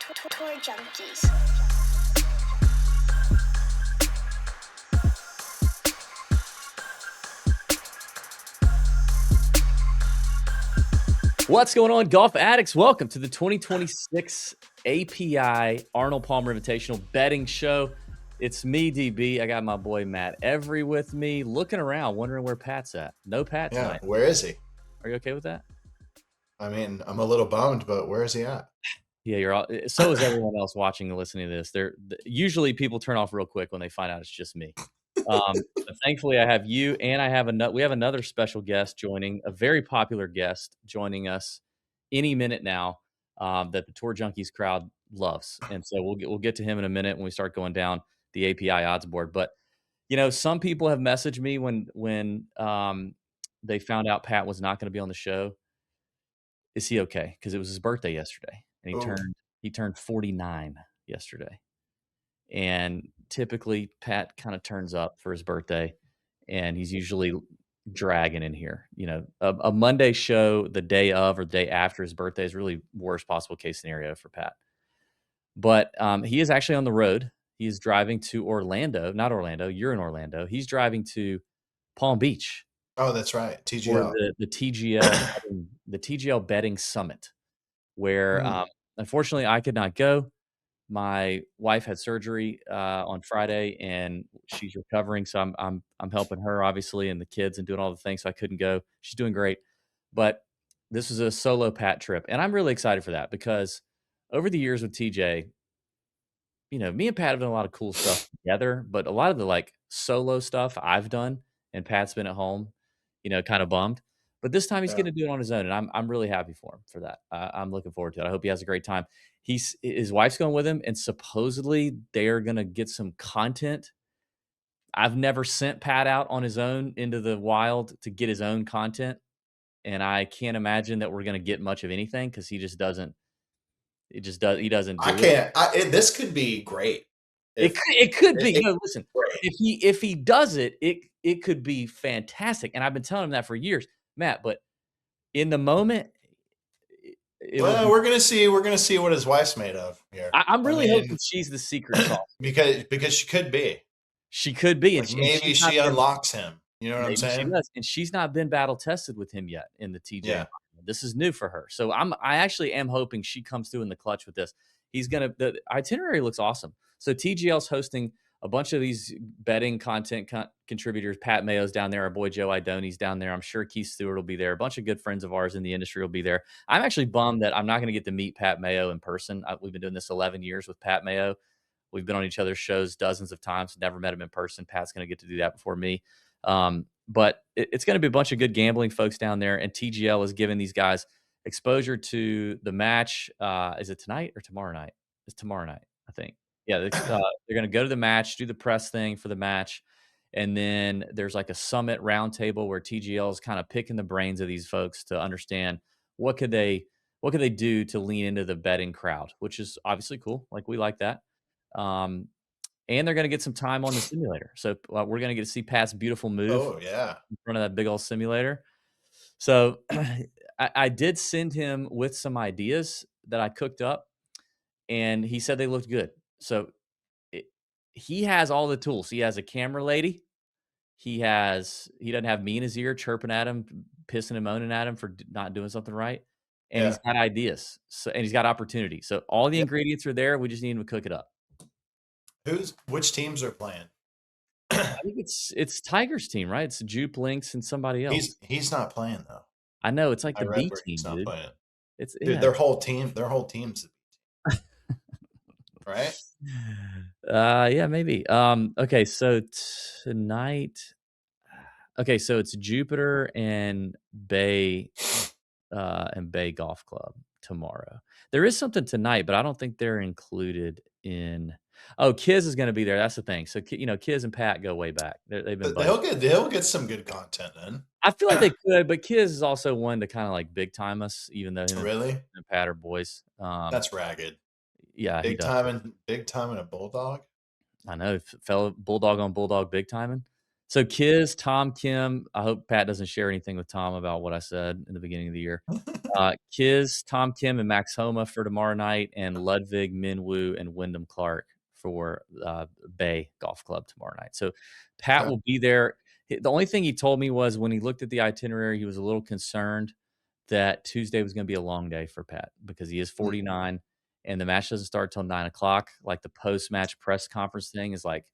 Tour junkies. What's going on, golf addicts? Welcome to the 2026 API Arnold Palmer Invitational betting show. It's me, DB. I got my boy Matt Every with me, looking around, wondering where Pat's at. No Pat tonight. Where is he? Are you okay with that? I mean, I'm a little bummed, but where is he at? Yeah, you're all, so is everyone else watching and listening to this. Usually people turn off real quick when they find out it's just me. But thankfully, I have you, and we have another special guest joining, a very popular guest joining us any minute now, that the Tour Junkies crowd loves, and so we'll get to him in a minute when we start going down the API odds board. But some people have messaged me when they found out Pat was not going to be on the show. Is he okay? Because it was his birthday yesterday, and he turned 49 yesterday. And typically Pat kind of turns up for his birthday, and he's usually dragging in here. A Monday show the day of or the day after his birthday is really worst possible case scenario for Pat. But he is actually on the road. He is driving to Orlando, not Orlando. You're in Orlando. He's driving to Palm Beach. Oh, that's right. TGL. For the TGL, the TGL betting summit, where unfortunately I could not go. My wife had surgery on Friday, and she's recovering. So I'm helping her, obviously, and the kids, and doing all the things. So I couldn't go. She's doing great, but this is a solo Pat trip, and I'm really excited for that because over the years with TJ, me and Pat have done a lot of cool stuff together, but a lot of the solo stuff I've done, and Pat's been at home, kind of bummed. But this time he's going to do it on his own, and I'm really happy for him for that. I'm looking forward to it. I hope he has a great time. His wife's going with him, and supposedly they're going to get some content. I've never sent Pat out on his own into the wild to get his own content, and I can't imagine that we're going to get much of anything because he just doesn't. He doesn't. This could be great. It could be. Listen, if he does it, it could be fantastic. And I've been telling him that for years, Matt. But in the moment, we're gonna see what his wife's made of here. I'm really hoping she's the secret sauce because she could be. She could be, and maybe she unlocks him. You know what I'm saying? She does, and she's not been battle tested with him yet in the TJ. Yeah. This is new for her, so I actually am hoping she comes through in the clutch with this. The itinerary looks awesome. So TGL's hosting a bunch of these betting content contributors. Pat Mayo's down there. Our boy Joe Idoni's down there. I'm sure Keith Stewart will be there. A bunch of good friends of ours in the industry will be there. I'm actually bummed that I'm not going to get to meet Pat Mayo in person. We've been doing this 11 years with Pat Mayo. We've been on each other's shows dozens of times. Never met him in person. Pat's going to get to do that before me. But it's going to be a bunch of good gambling folks down there. And TGL is giving these guys exposure to the match. Is it tonight or tomorrow night? It's tomorrow night, I think. Yeah, they're going to go to the match, do the press thing for the match, and then there's a summit roundtable where TGL is kind of picking the brains of these folks to understand what could they do to lean into the betting crowd, which is obviously cool. We like that. And they're going to get some time on the simulator, so we're going to get to see Pat's beautiful move. Oh yeah, in front of that big old simulator. So I did send him with some ideas that I cooked up, and he said they looked good. So he has all the tools. He has a camera lady. He doesn't have me in his ear chirping at him, pissing and moaning at him for not doing something right. And he's got ideas. And he's got opportunity. So all the ingredients are there. We just need him to cook it up. Which teams are playing? I think it's Tiger's team, right? It's Jupe, Lynx, and somebody else. He's not playing though. I know, it's like the B team, not dude. Playing. Their whole team's right? Yeah, maybe. Okay, so tonight. Okay, so it's Jupiter and Bay Golf Club tomorrow. There is something tonight, but I don't think they're included in. Oh, Kiz is going to be there. That's the thing. So Kiz and Pat go way back. They've been. They'll get some good content then. I feel like they could, but Kiz is also one to kind of big time us, even though him and Pat are boys. That's ragged. Yeah, big time and a bulldog. I know, fellow bulldog on bulldog, big timing. So Kiz, Tom, Kim. I hope Pat doesn't share anything with Tom about what I said in the beginning of the year. Kiz, Tom Kim, and Max Homa for tomorrow night, and Ludwig, Minwoo, and Wyndham Clark for Bay Golf Club tomorrow night. So Pat will be there. The only thing he told me was when he looked at the itinerary, he was a little concerned that Tuesday was going to be a long day for Pat because he is 49 and the match doesn't start till 9:00. Like the post-match press conference thing is like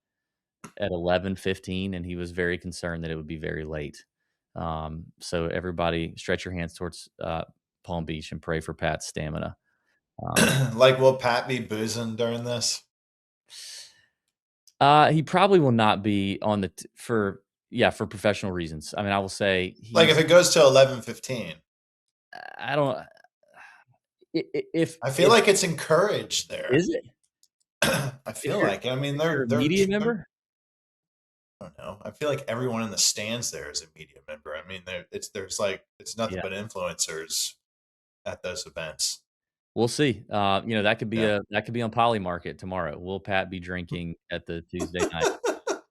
at 11:15, and he was very concerned that it would be very late. So everybody stretch your hands towards Palm Beach and pray for Pat's stamina. Like, will Pat be boozing during this? He probably will not be on the for professional reasons. I mean, I will say like if it goes to 11:15. I don't. I feel like it's encouraged there. Is it? I feel like. I mean, they're a media member. I don't know. I feel like everyone in the stands there is a media member. I mean, it's nothing but influencers at those events. We'll see. That could be on Poly Market tomorrow. Will Pat be drinking at the Tuesday night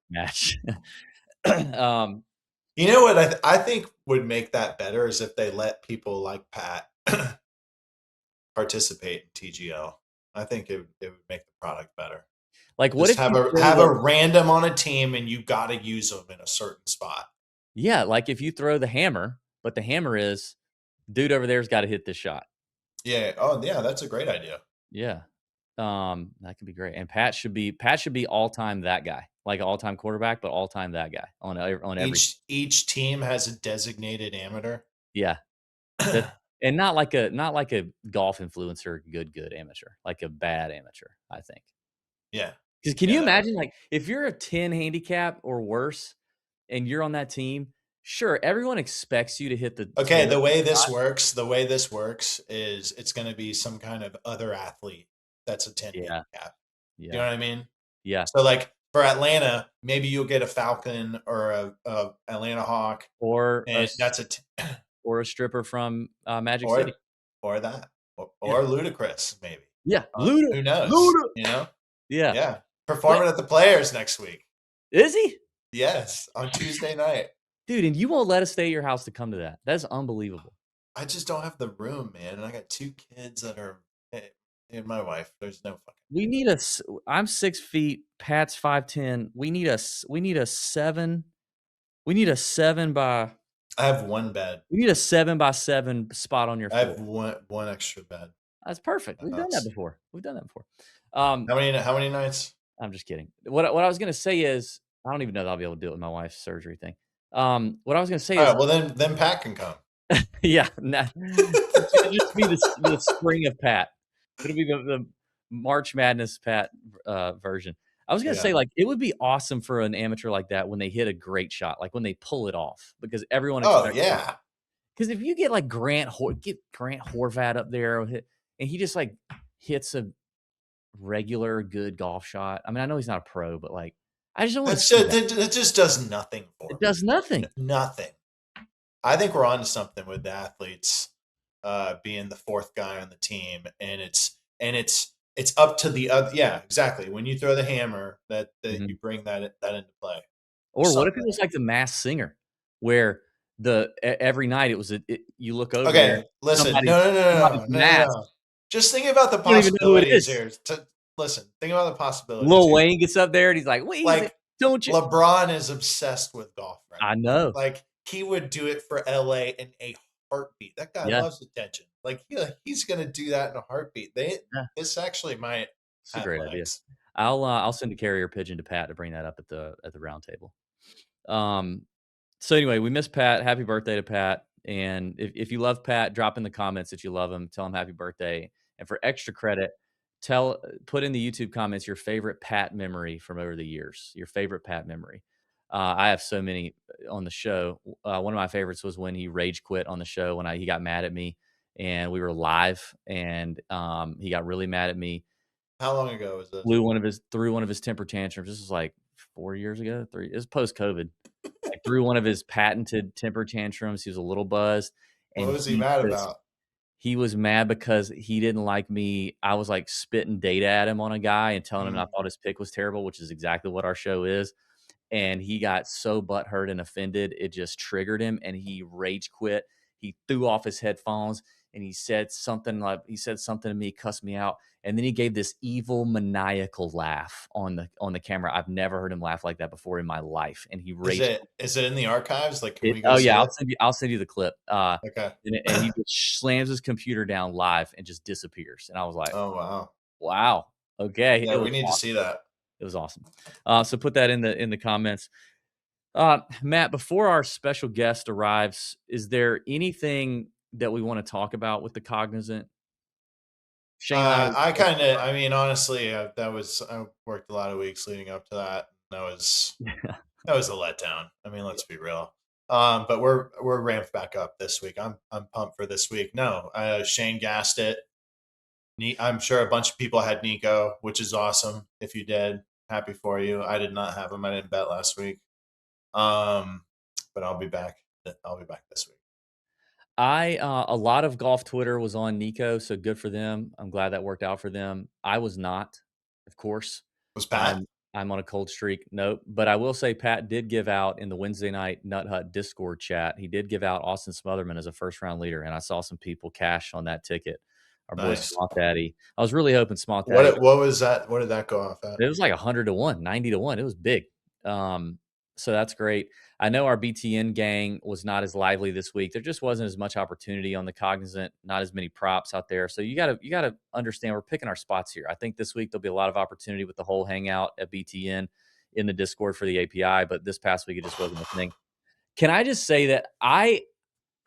match? You know what I think would make that better is if they let people like Pat participate in TGL. I think it would make the product better. Like, what Just if have a random on a team and you got to use them in a certain spot? Yeah, like if you throw the hammer, but the hammer is dude over there's got to hit this shot. Yeah. Oh, yeah. That's a great idea. Yeah. That could be great. And Pat should be all time that guy, like all time quarterback, but all time that guy on every. Each team has a designated amateur. Yeah. And not like a golf influencer, good amateur, like a bad amateur, I think. Yeah. Because can you imagine, like, if you're a 10 handicap or worse and you're on that team, sure, everyone expects you to hit the. Okay, the way this works is it's going to be some kind of other athlete that's a 10 handicap. Yeah. You know what I mean? Yeah. So, like, for Atlanta, maybe you'll get a Falcon or a Atlanta Hawk. Or a stripper from Magic City. Or that. Or Ludacris, maybe. Yeah. Who knows? Luda. You know? Yeah. Yeah. Performing at the Players next week. Is he? Yes, on Tuesday night. Dude, and you won't let us stay at your house to come to that. That's unbelievable. I just don't have the room, man. And I got 2 kids that are, and my wife. There's no fucking. We need I'm 6 feet. Pat's 5'10". We need a 7. We need a 7 by. I have 1 bed. We need a 7 by 7 spot on your floor. I have one extra bed. That's perfect. We've done that before. How many nights? I'm just kidding. What I was gonna say is I don't even know that I'll be able to do it with my wife's surgery thing. What I was gonna say is, well then Pat can come. Yeah, it'll just be the spring of Pat. It'll be the March Madness Pat version. I was gonna say, like, it would be awesome for an amateur like that when they hit a great shot, like when they pull it off, because everyone. Because if you get like Grant Horvat up there, and he just like hits a regular good golf shot. I mean, I know he's not a pro, but like, I just don't want to. It just does nothing for him. It does nothing. Nothing. I think we're on to something with the athletes being the 4th guy on the team, and it's up to the other. Yeah, exactly. When you throw the hammer, that you bring that into play. Or what if it was like the Masked Singer, where every night it was you look over. Okay, listen, no. Just think about the possibilities here. Think about the possibilities. Lil Wayne gets up there and he's like, don't you? LeBron is obsessed with golf right now. I know. Like, he would do it for LA in a heartbeat. That guy loves attention. Like, he's going to do that in a heartbeat. This actually might. It's a great idea. I'll send a carrier pigeon to Pat to bring that up at the round table. So anyway, we miss Pat. Happy birthday to Pat. And if you love Pat, drop in the comments that you love him. Tell him happy birthday. And for extra credit, put in the YouTube comments your favorite Pat memory from over the years. Your favorite Pat memory. I have so many on the show. One of my favorites was when he rage quit on the show when he got mad at me, and we were live, and he got really mad at me. How long ago was this? Threw one of his temper tantrums. This was like 4 years ago. It was post-COVID. Like, threw one of his patented temper tantrums. He was a little buzzed. And what was he mad about? He was mad because he didn't like me. I was like spitting data at him on a guy and telling him I thought his pick was terrible, which is exactly what our show is. And he got so butthurt and offended, it just triggered him, and he rage quit. he threw off his headphones and he said something to me, cussed me out, and then he gave this evil maniacal laugh on the camera. I've never heard him laugh like that before in my life, and he raged. Is it in the archives? Like, can we go Oh see yeah, it? I'll send you the clip. Okay. And he just slams his computer down live and just disappears. And I was like, Oh wow. wow, okay, Yeah, we need to see that. it was awesome. So put that in the comments. Matt, before our special guest arrives, is there anything that we want to talk about with the Cognizant? Shane Lowry. I mean, honestly, I worked a lot of weeks leading up to that. That was a letdown. I mean, let's be real. But we're ramped back up this week. I'm pumped for this week. No, Shane gassed it. I'm sure a bunch of people had Nico, which is awesome. If you did, happy for you. I did not have him. I didn't bet last week. But I'll be back. I'll be back this week. A lot of golf Twitter was on Nico, so good for them. I'm glad that worked out for them. I was not, of course. Was Pat? I'm on a cold streak. Nope. But I will say Pat did give out in the Wednesday night Nut Hut Discord chat. He did give out Austin Smotherman as a first round leader, and I saw some people cash on that ticket. Our boy Nice. Smart Daddy. I was really hoping Smart Daddy. What was that? What did that go off at? It was like 100-1, 90-1. It was big. So that's great. I know our BTN gang was not as lively this week. There just wasn't as much opportunity on the Cognizant, not as many props out there. So you gotta understand we're picking our spots here. I think this week there'll be a lot of opportunity with the whole hangout at BTN in the Discord for the API, but this past week it just wasn't a thing. Can I just say that I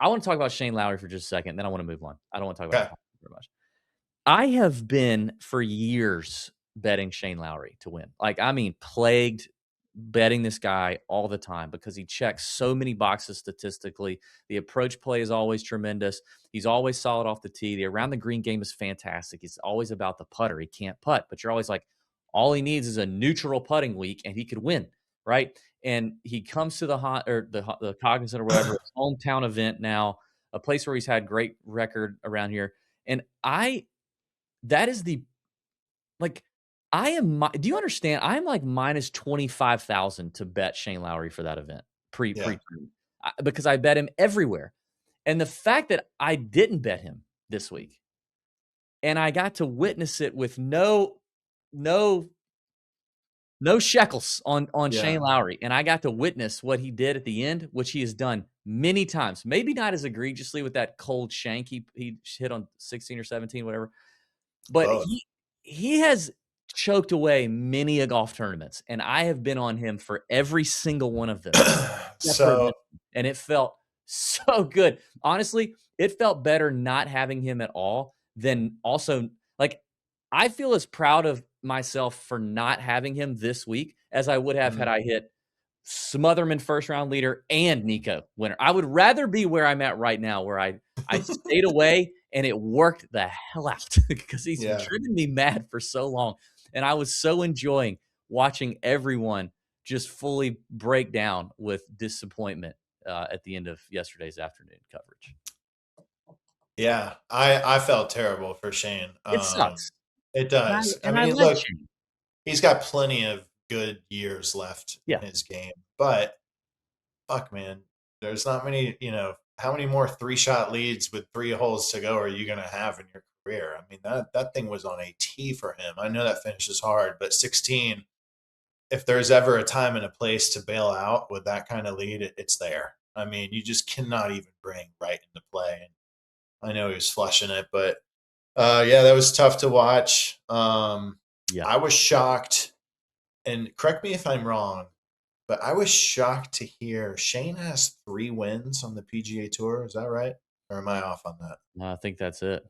want to talk about Shane Lowry for just a second, then I want to move on. I don't want to talk about it very much. I have been for years betting Shane Lowry to win. Like, I mean, plagued betting this guy all the time because he checks so many boxes statistically. The approach play is always tremendous. He's always solid off the tee. The around the green game is fantastic. It's always about the putter. He can't putt, but you're always like, all he needs is a neutral putting week and he could win, right? And he comes to the Cognizant or whatever hometown event now, a place where he's had great record around here. And that is the like I am. Do you understand? I'm like minus 25,000 to bet Shane Lowry for that event pre because I bet him everywhere, and the fact that I didn't bet him this week, and I got to witness it with no shekels on Shane Lowry, and I got to witness what he did at the end, which he has done many times. Maybe not as egregiously with that cold shank he hit on 16 or 17, whatever. But he has choked away many a golf tournaments, and I have been on him for every single one of them. And it felt so good. Honestly, it felt better not having him at all than also like I feel as proud of myself for not having him this week as I would have had I hit Smotherman first round leader and Nico winner. I would rather be where I'm at right now, where I stayed away and it worked the hell out because he's driven me mad for so long. And I was so enjoying watching everyone just fully break down with disappointment at the end of yesterday's afternoon coverage. Yeah, I felt terrible for Shane. It sucks. It does. And I mean, look, he's got plenty of good years left in his game, but fuck, man, there's not many, how many more 3-shot leads with 3 holes to go are you going to have in your career? I mean, that thing was on a tee for him. I know that finish is hard, but 16, if there's ever a time and a place to bail out with that kind of lead, it's there. I mean, you just cannot even bring right into play. And I know he was flushing it, but that was tough to watch. I was shocked, and correct me if I'm wrong, but I was shocked to hear Shane has 3 wins on the PGA Tour. Is that right? Or am I off on that? No, I think that's it.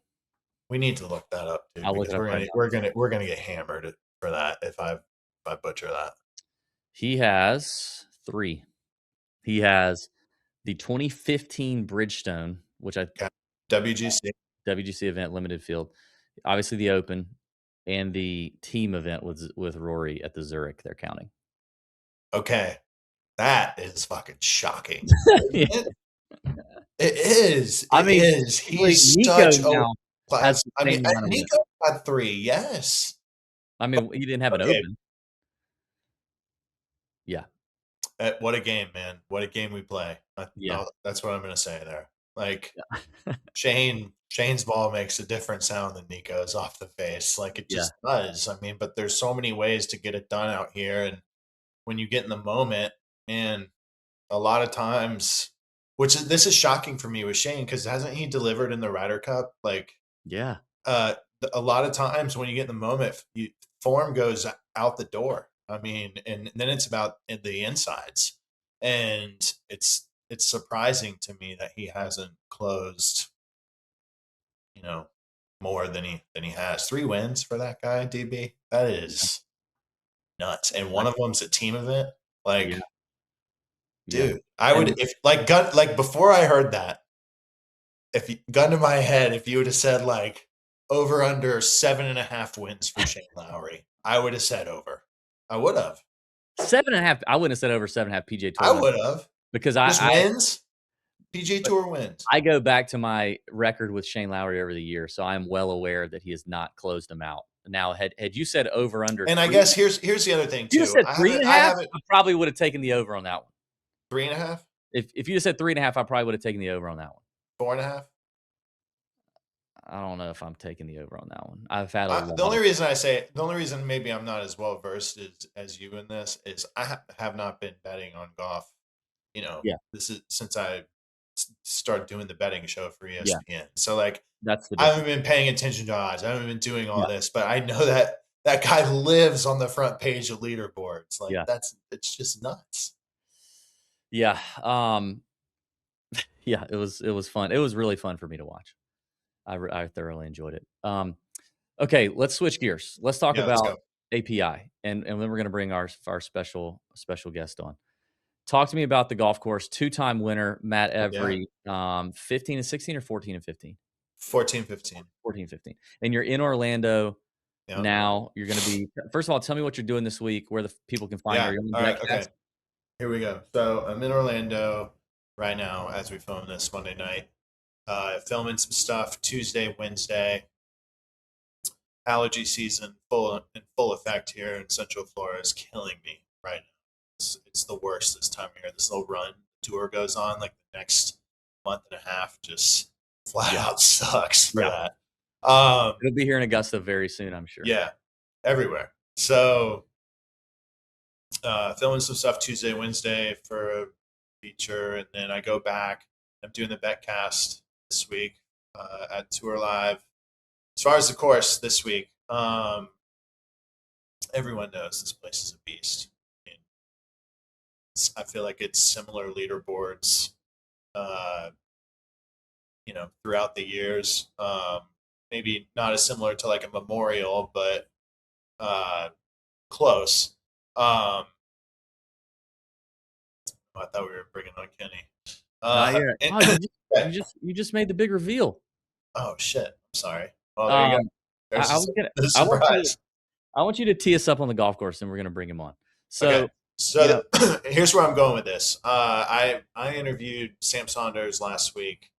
We need to look that up, dude. Because we're gonna get hammered for that if I butcher that. He has 3. He has the 2015 Bridgestone, which WGC event, limited field, obviously the Open, and the team event with Rory at the Zurich. They're counting. Okay, that is fucking shocking. It is. He's Nico such now a class. I mean, Nico had 3. Yes. I mean, he didn't have an Open. Yeah. What a game, man! What a game we play. That's what I'm going to say there. Like Shane's ball makes a different sound than Nico's off the face. Like it Yeah. just does. I mean, but there's so many ways to get it done out here, and when you get in the moment, man, a lot of times, this is shocking for me with Shane because hasn't he delivered in the Ryder Cup? Like, Yeah. uh, a lot of times when you get in the moment, form goes out the door. I mean, and then it's about the insides, and it's surprising to me that he hasn't closed, you know, more than he has. 3 wins for that guy, DB. That Yeah. is nuts, and one I, of them's a team event. yeah. Like, Yeah. dude, I would And if like before I heard that, if you, gun to my head, if you would have said like over under 7.5 wins for Shane Lowry, I would have said over. I would have. 7.5. I wouldn't have said over 7.5 PJ Tour I wins would have. because Just wins. PGA but Tour wins. I go back to my record with Shane Lowry over the year, so I'm well aware that he has not closed them out. Now, had you said over under And I three, guess here's the other thing if you just too. said I three and haven't a I half, haven't I probably would have taken the over on that one. 3.5, If you just said 3.5, I probably would have taken the over on that one. 4.5. I don't know if I'm taking the over on that one. I've had a The lot only of reason maybe I'm not as well versed as you in this is I have not been betting on golf. yeah, This is since I started doing the betting show for yeah. ESPN. So like That's the I haven't difference. been paying attention to odds. I haven't been doing all Yeah, this, but I know that that guy lives on the front page of leaderboards. Like yeah, it's just nuts. yeah. Yeah. It was fun. It was really fun for me to watch. I thoroughly enjoyed it. Okay, let's switch gears. Let's talk Yeah, let's about go. API, and then we're gonna bring our special guest on. Talk to me about the golf course, two-time winner, Matt Yeah. Every, 15 and 16 or 14 and 15? 14, 15. 14 and 15. And you're in Orlando Yeah. now. You're gonna be first of all, tell me what you're doing this week, where the people can find you. Are Yeah. you on All right. Okay. Betcast? Here we go. So I'm in Orlando right now as we film this Monday night. Filming some stuff Tuesday, Wednesday. Allergy season in full effect here in Central Florida is killing me right now. It's the worst this time of year. This little run tour goes on like the next month and a half, just flat Yeah, out sucks for yeah. that. It'll be here in Augusta very soon, I'm sure. Yeah, everywhere. So filming some stuff Tuesday, Wednesday for a feature, and then I go back. I'm doing the Betcast this week at Tour Live. As far as the course this week, everyone knows this place is a beast. I mean, I feel like it's similar leaderboards, uh, throughout the years. Maybe not as similar to like a Memorial, but close. I thought we were bringing on Kenny. Not yet. And, Oh, you just made the big reveal. oh shit! I'm sorry. Well, there you go. Um, I, There's I was gonna. a I want you to. surprise. I want you to tee us up on the golf course, and we're gonna bring him on. Okay, So, you know, so here's where I'm going with this. I interviewed Sam Saunders last week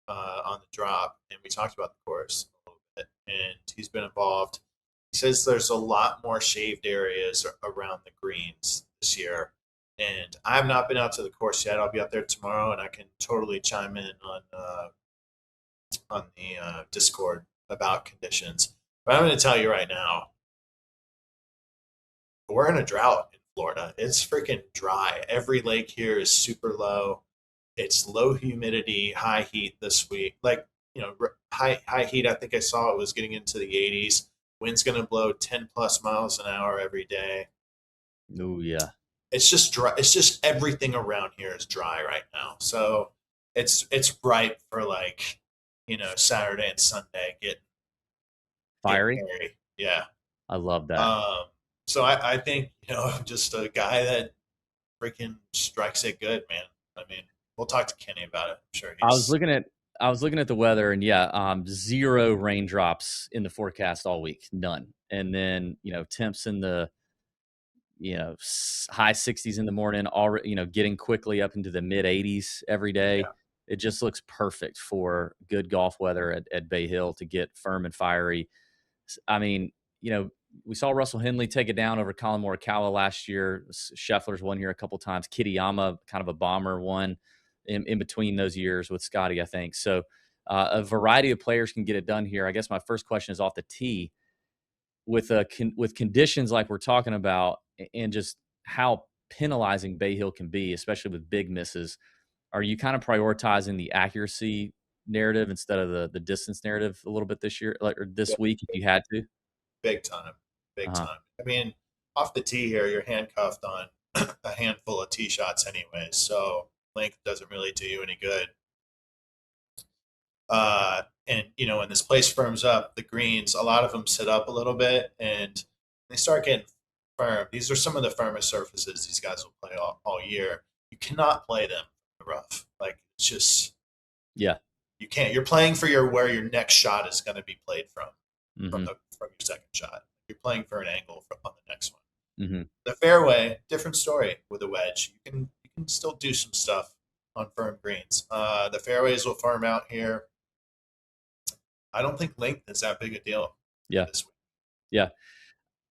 on the drop, and we talked about the course a little bit, and he's been involved. He says there's a lot more shaved areas around the greens this year, and I have not been out to the course yet. I'll be out there tomorrow, and I can totally chime in on the Discord about conditions. But I'm going to tell you right now, we're in a drought in Florida. It's freaking dry. Every lake here is super low. It's low humidity, high heat this week. Like, high heat, I think I saw it was getting into the 80s. Wind's going to blow 10 plus miles an hour every day. oh yeah, It's just dry. It's just everything around here is dry right now. So it's ripe for like, Saturday and Sunday getting fiery. hairy. Yeah. I love that. So I think, just a guy that freaking strikes it good, man. I mean, we'll talk to Kenny about it. I'm sure I was he's looking at the weather, and yeah, zero raindrops in the forecast all week, none. And then temps in the high 60s in the morning, already getting quickly up into the mid 80s every day. yeah, It just looks perfect for good golf weather at Bay Hill to get firm and fiery. I mean, we saw Russell Henley take it down over Colin Morikawa last year. Scheffler's won here a couple times. Kitayama, kind of a bomber, won in between those years with Scotty, I think. So a variety of players can get it done here. I guess my first question is off the tee with with conditions like we're talking about and just how penalizing Bay Hill can be, especially with big misses. Are you kind of prioritizing the accuracy narrative instead of the distance narrative a little bit this year, like, or this week, if you had to? Big time, big Uh-huh. time. I mean, off the tee here, you're handcuffed on a handful of tee shots anyways, so length doesn't really do you any good. And when this place firms up, the greens, a lot of them sit up a little bit, and they start getting firm. These are some of the firmest surfaces these guys will play all year. You cannot play them in the rough. Like, it's just, Yeah. you can't. You're playing for where your next shot is going to be played from Mm-hmm. from your second shot. You're playing for an angle on the next one. Mm-hmm. The fairway, different story with a wedge. You can still do some stuff on firm greens. The fairways will firm out here. I don't think length is that big a deal Yeah. this week. Yeah.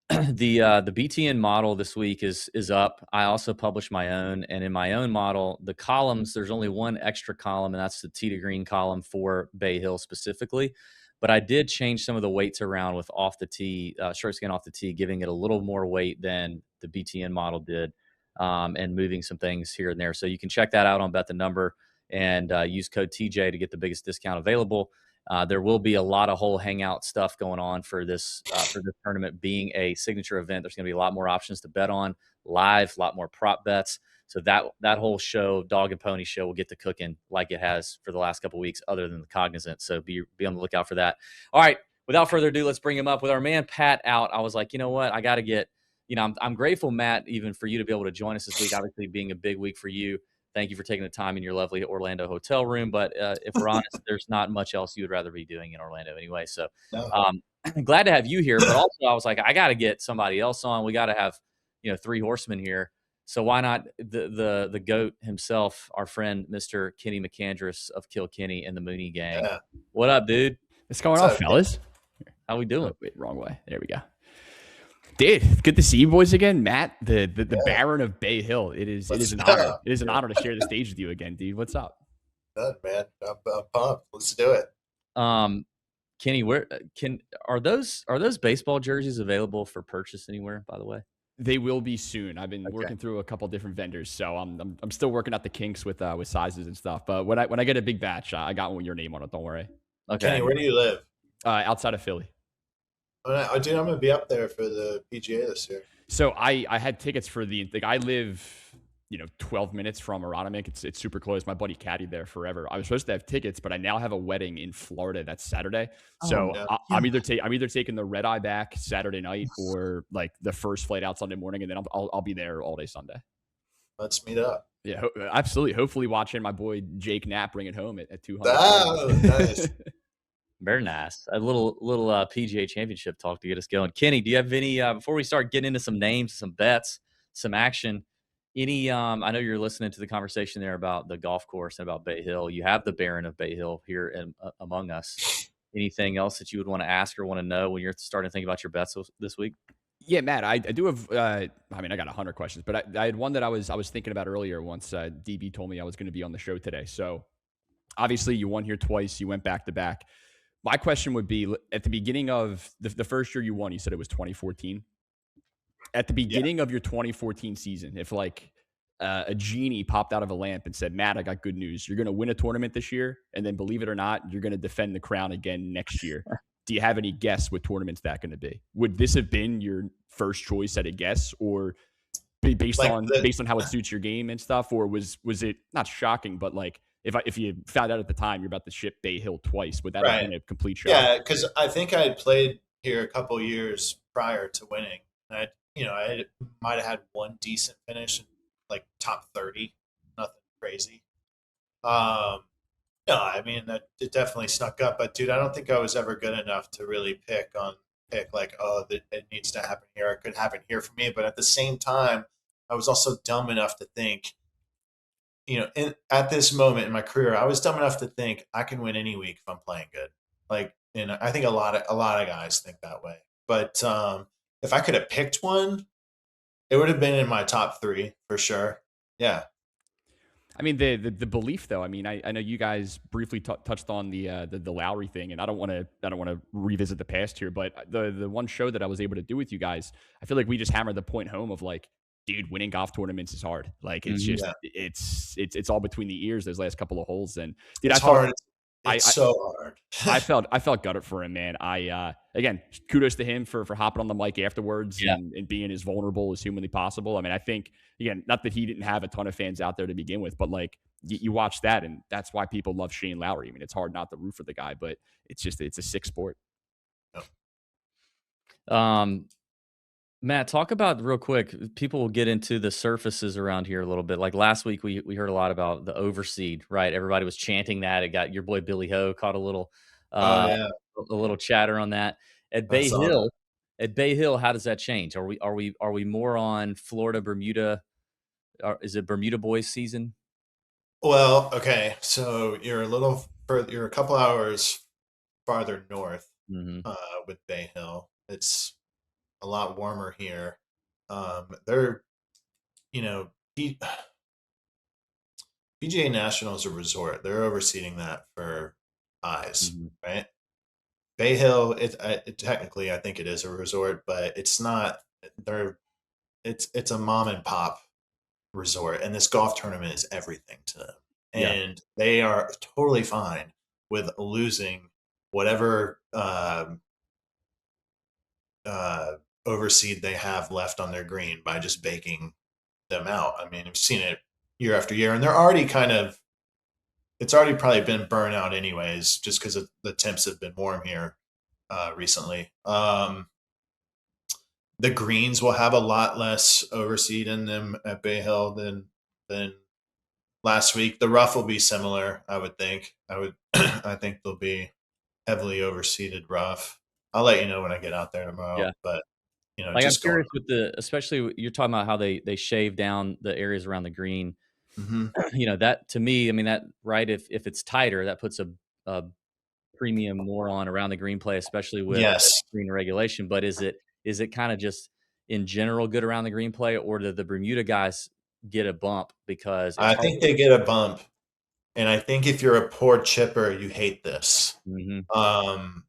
The BTN model this week is up. I also published my own, and in my own model, the columns, there's only one extra column, and that's the tee to green column for Bay Hill specifically. But I did change some of the weights around with off the tee, short skin off the tee, giving it a little more weight than the BTN model did, and moving some things here and there. So you can check that out on Bet the Number and use code TJ to get the biggest discount available. There will be a lot of whole hangout stuff going on for this tournament being a signature event. There's going to be a lot more options to bet on live, a lot more prop bets. So that whole show, dog and pony show, will get to cooking like it has for the last couple of weeks, other than the Cognizant. So be on the lookout for that. All right, without further ado, let's bring him up with our man Pat out. I was like, you know what, I got to get. I'm grateful, Matt, even for you to be able to join us this week. Obviously, being a big week for you. Thank you for taking the time in your lovely Orlando hotel room. But if we're honest, there's not much else you would rather be doing in Orlando anyway. So No. glad to have you here. But also, I was like, I got to get somebody else on. We got to have, three horsemen here. So why not the GOAT himself, our friend, Mr. Kenny McAndress of Kilkenny and the Mooney Gang. Yeah. What up, dude? What's going on, fellas? How we doing? Oh, wait, wrong way. There we go. Dude, good to see you boys again. Matt, the Baron of Bay Hill. It is an honor. It is an honor to share the stage with you again, dude. What's up? Good, man. I'm pumped. Let's do it. Kenny, are those baseball jerseys available for purchase anywhere, by the way? They will be soon. I've been working through a couple different vendors, so I'm still working out the kinks with sizes and stuff. But when I get a big batch, I got one with your name on it. Don't worry. Okay. Kenny, where do you live? Outside of Philly. Dude, I'm going to be up there for the PGA this year. So I had tickets for I live 12 minutes from Aronimink. It's super close. My buddy caddied there forever. I was supposed to have tickets, but I now have a wedding in Florida that's Saturday. So I'm either taking the red eye back Saturday night or like the first flight out Sunday morning, and then I'll be there all day Sunday. Let's meet up. Yeah, absolutely. Hopefully watching my boy Jake Knapp bring it home at 200. Oh, nice. Very nice. A little PGA Championship talk to get us going. Kenny, do you have any before we start getting into some names, some bets, some action? Any I know you're listening to the conversation there about the golf course and about Bay Hill. You have the Baron of Bay Hill here among us. Anything else that you would want to ask or want to know when you're starting to think about your bets this week? Yeah, Matt, I do have. I got 100 questions, but I had one that I was thinking about earlier. Once DB told me I was going to be on the show today. So obviously, you won here twice. You went back to back. My question would be, at the beginning of the first year you won, you said it was 2014. At the beginning of your 2014 season, if a genie popped out of a lamp and said, Matt, I got good news. You're going to win a tournament this year. And then believe it or not, you're going to defend the crown again next year. Do you have any guess what tournament's that going to be? Would this have been your first choice at a guess, or based on how it suits your game and stuff? Or was it not shocking, but like, if you found out at the time you're about to ship Bay Hill twice, would that have been a complete shock? Yeah, because I think I had played here a couple years prior to winning. And I might have had one decent finish, like top 30, nothing crazy. No, I mean, it definitely snuck up. But dude, I don't think I was ever good enough to really pick like, it needs to happen here. It could happen here for me. But at the same time, I was also dumb enough to think, at this moment in my career, I was dumb enough to think I can win any week if I'm playing good. Like, and I think a lot of guys think that way. But if I could have picked one, it would have been in my top 3 for sure. Yeah. I mean, the belief though. I mean, I know you guys briefly touched on the Lowry thing, and I don't want to revisit the past here, but the one show that I was able to do with you guys, I feel like we just hammered the point home of like, dude, winning golf tournaments is hard. Like it's Mhm. just Yeah, it's all between the ears. Those last couple of holes, and dude, it's I felt hard. It's I so hard. I felt gutted for him, man. Again, kudos to him for hopping on the mic afterwards Yeah. and being as vulnerable as humanly possible. I mean, I think again, not that he didn't have a ton of fans out there to begin with, but like you watch that, and that's why people love Shane Lowry. I mean, it's hard not to root for the guy, but it's a sick sport. Um, Matt, talk about real quick. People will get into the surfaces around here a little bit. Like last week, we heard a lot about the overseed, right? Everybody was chanting that. It got your boy Billy Ho caught Oh uh, yeah, a little chatter on that at I Bay saw that. Hill. At Bay Hill, how does that change? Are we more on Florida, Bermuda? Is it Bermuda boys season? Well, okay, so you're a little further. You're a couple hours farther north Hmm. with Bay Hill. It's a lot warmer here. They're you know P- PGA National is a resort. They're overseeing that for eyes, Hmm. right? Bay Hill, technically I think it is a resort, but it's not. They're it's a mom and pop resort, and this golf tournament is everything to them, Yeah, and they are totally fine with losing whatever overseed they have left on their green by just baking them out. I mean, I've seen it year after year, and they're already it's already probably been burnt out anyways, just because the temps have been warm here recently. The greens will have a lot less overseed in them at Bay Hill than last week. The rough will be similar, I would think. I think they'll be heavily overseeded rough. I'll let you know when I get out there tomorrow. yeah. But Like I'm just going. curious with especially you're talking about how they shave down the areas around the green. Hmm. That to me, I mean that right. If it's tighter, that puts a premium more on around the green play, especially with Yes, green regulation. But is it kind of just in general good around the green play, or do the Bermuda guys get a bump because it's I hard? think they get a bump, and I think if you're a poor chipper, you hate this. Hmm. Um,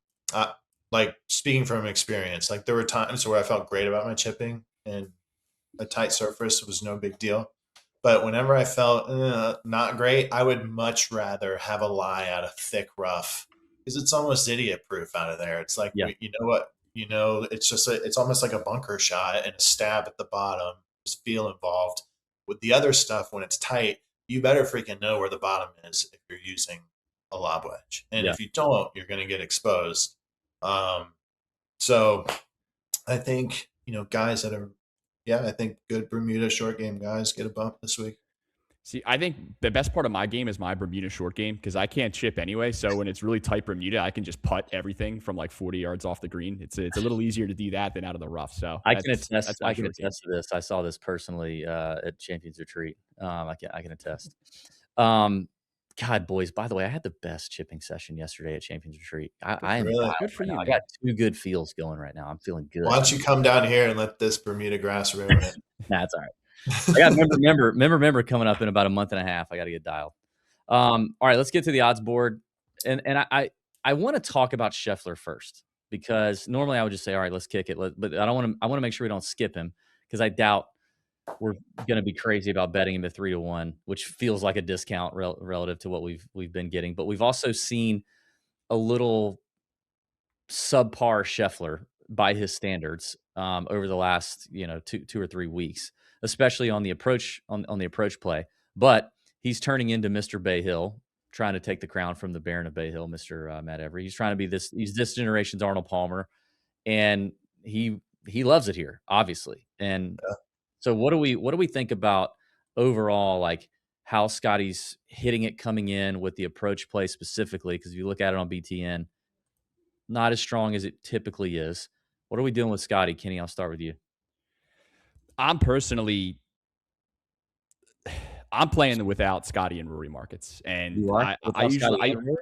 like speaking from experience, like there were times where I felt great about my chipping, and a tight surface was no big deal. But whenever I felt not great, I would much rather have a lie out of thick rough because it's almost idiot proof out of there. It's like Yeah, you know what it's just it's almost like a bunker shot and a stab at the bottom. Just feel involved. With the other stuff, when it's tight, you better freaking know where the bottom is if you're using a lob wedge, and yeah. if you don't, you're going to get exposed. Um, so I think guys that are, yeah, I think good Bermuda short game guys get a bump this week. See, I think the best part of my game is my Bermuda short game because I can't chip anyway. So when it's really tight Bermuda, I can just putt everything from like 40 yards off the green. It's a little easier to do that than out of the rough. So I can that's attest. my I can short game. attest to this. I saw this personally at Champions Retreat. I can attest. Um, God, boys. By the way, I had the best chipping session yesterday at Champions Retreat. I am Really? dialed Good for right now. you, I got man. two good feels going right now. I'm feeling Why good. don't you come down here and let this Bermuda grass ruin it? That's all right. I got member coming up in about a month and a half. I got to get dialed. All right, let's get to the odds board, and I want to talk about Scheffler first because normally I would just say, all right, let's kick it, but I don't want to. I want to make sure we don't skip him because I doubt we're going to be crazy about betting him at 3-1, which feels like a discount relative to what we've been getting. But we've also seen a little subpar Scheffler by his standards over the last 2 or 3 weeks, especially on the approach on the approach play. But he's turning into Mr. Bay Hill, trying to take the crown from the Baron of Bay Hill, Mr. Matt Every. He's trying to be this. He's this generation's Arnold Palmer, and he loves it here, obviously. And so, what do we think about overall, like how Scotty's hitting it coming in with the approach play specifically? Because if you look at it on BTN, not as strong as it typically is. What are we doing with Scotty? Kenny, I'll start with you. I'm personally I'm playing without Scotty and Rory markets, and You are I without Scotty usually and Rory?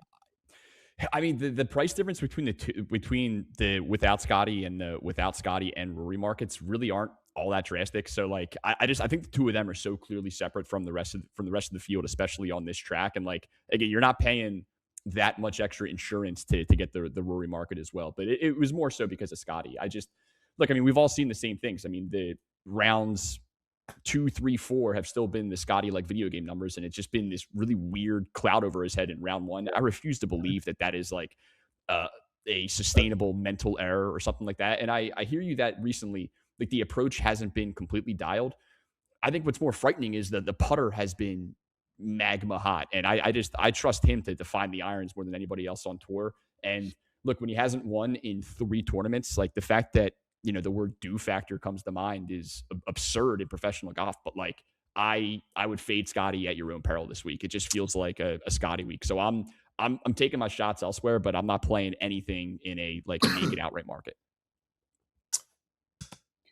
I mean the price difference between the two between the without Scotty and the without Scotty and Rory markets really aren't all that drastic. So like I think the two of them are so clearly separate from the rest of the field, especially on this track. And like again, you're not paying that much extra insurance to get the Rory market as well. But it was more so because of Scotty. I just look, I mean, we've all seen the same things. I mean, the rounds 2, 3, 4 have still been the Scotty like video game numbers, and it's just been this really weird cloud over his head in round 1. I refuse to believe that is like uh, a sustainable mental error or something like that. And I hear you that recently, like the approach hasn't been completely dialed. I think what's more frightening is that the putter has been magma hot, and I trust him to find the irons more than anybody else on tour. And look, when he hasn't won in 3 tournaments, like the fact that the word "do" factor comes to mind is absurd in professional golf. But like I would fade Scotty at your own peril this week. It just feels like a Scotty week. So I'm taking my shots elsewhere, but I'm not playing anything in a naked outright market.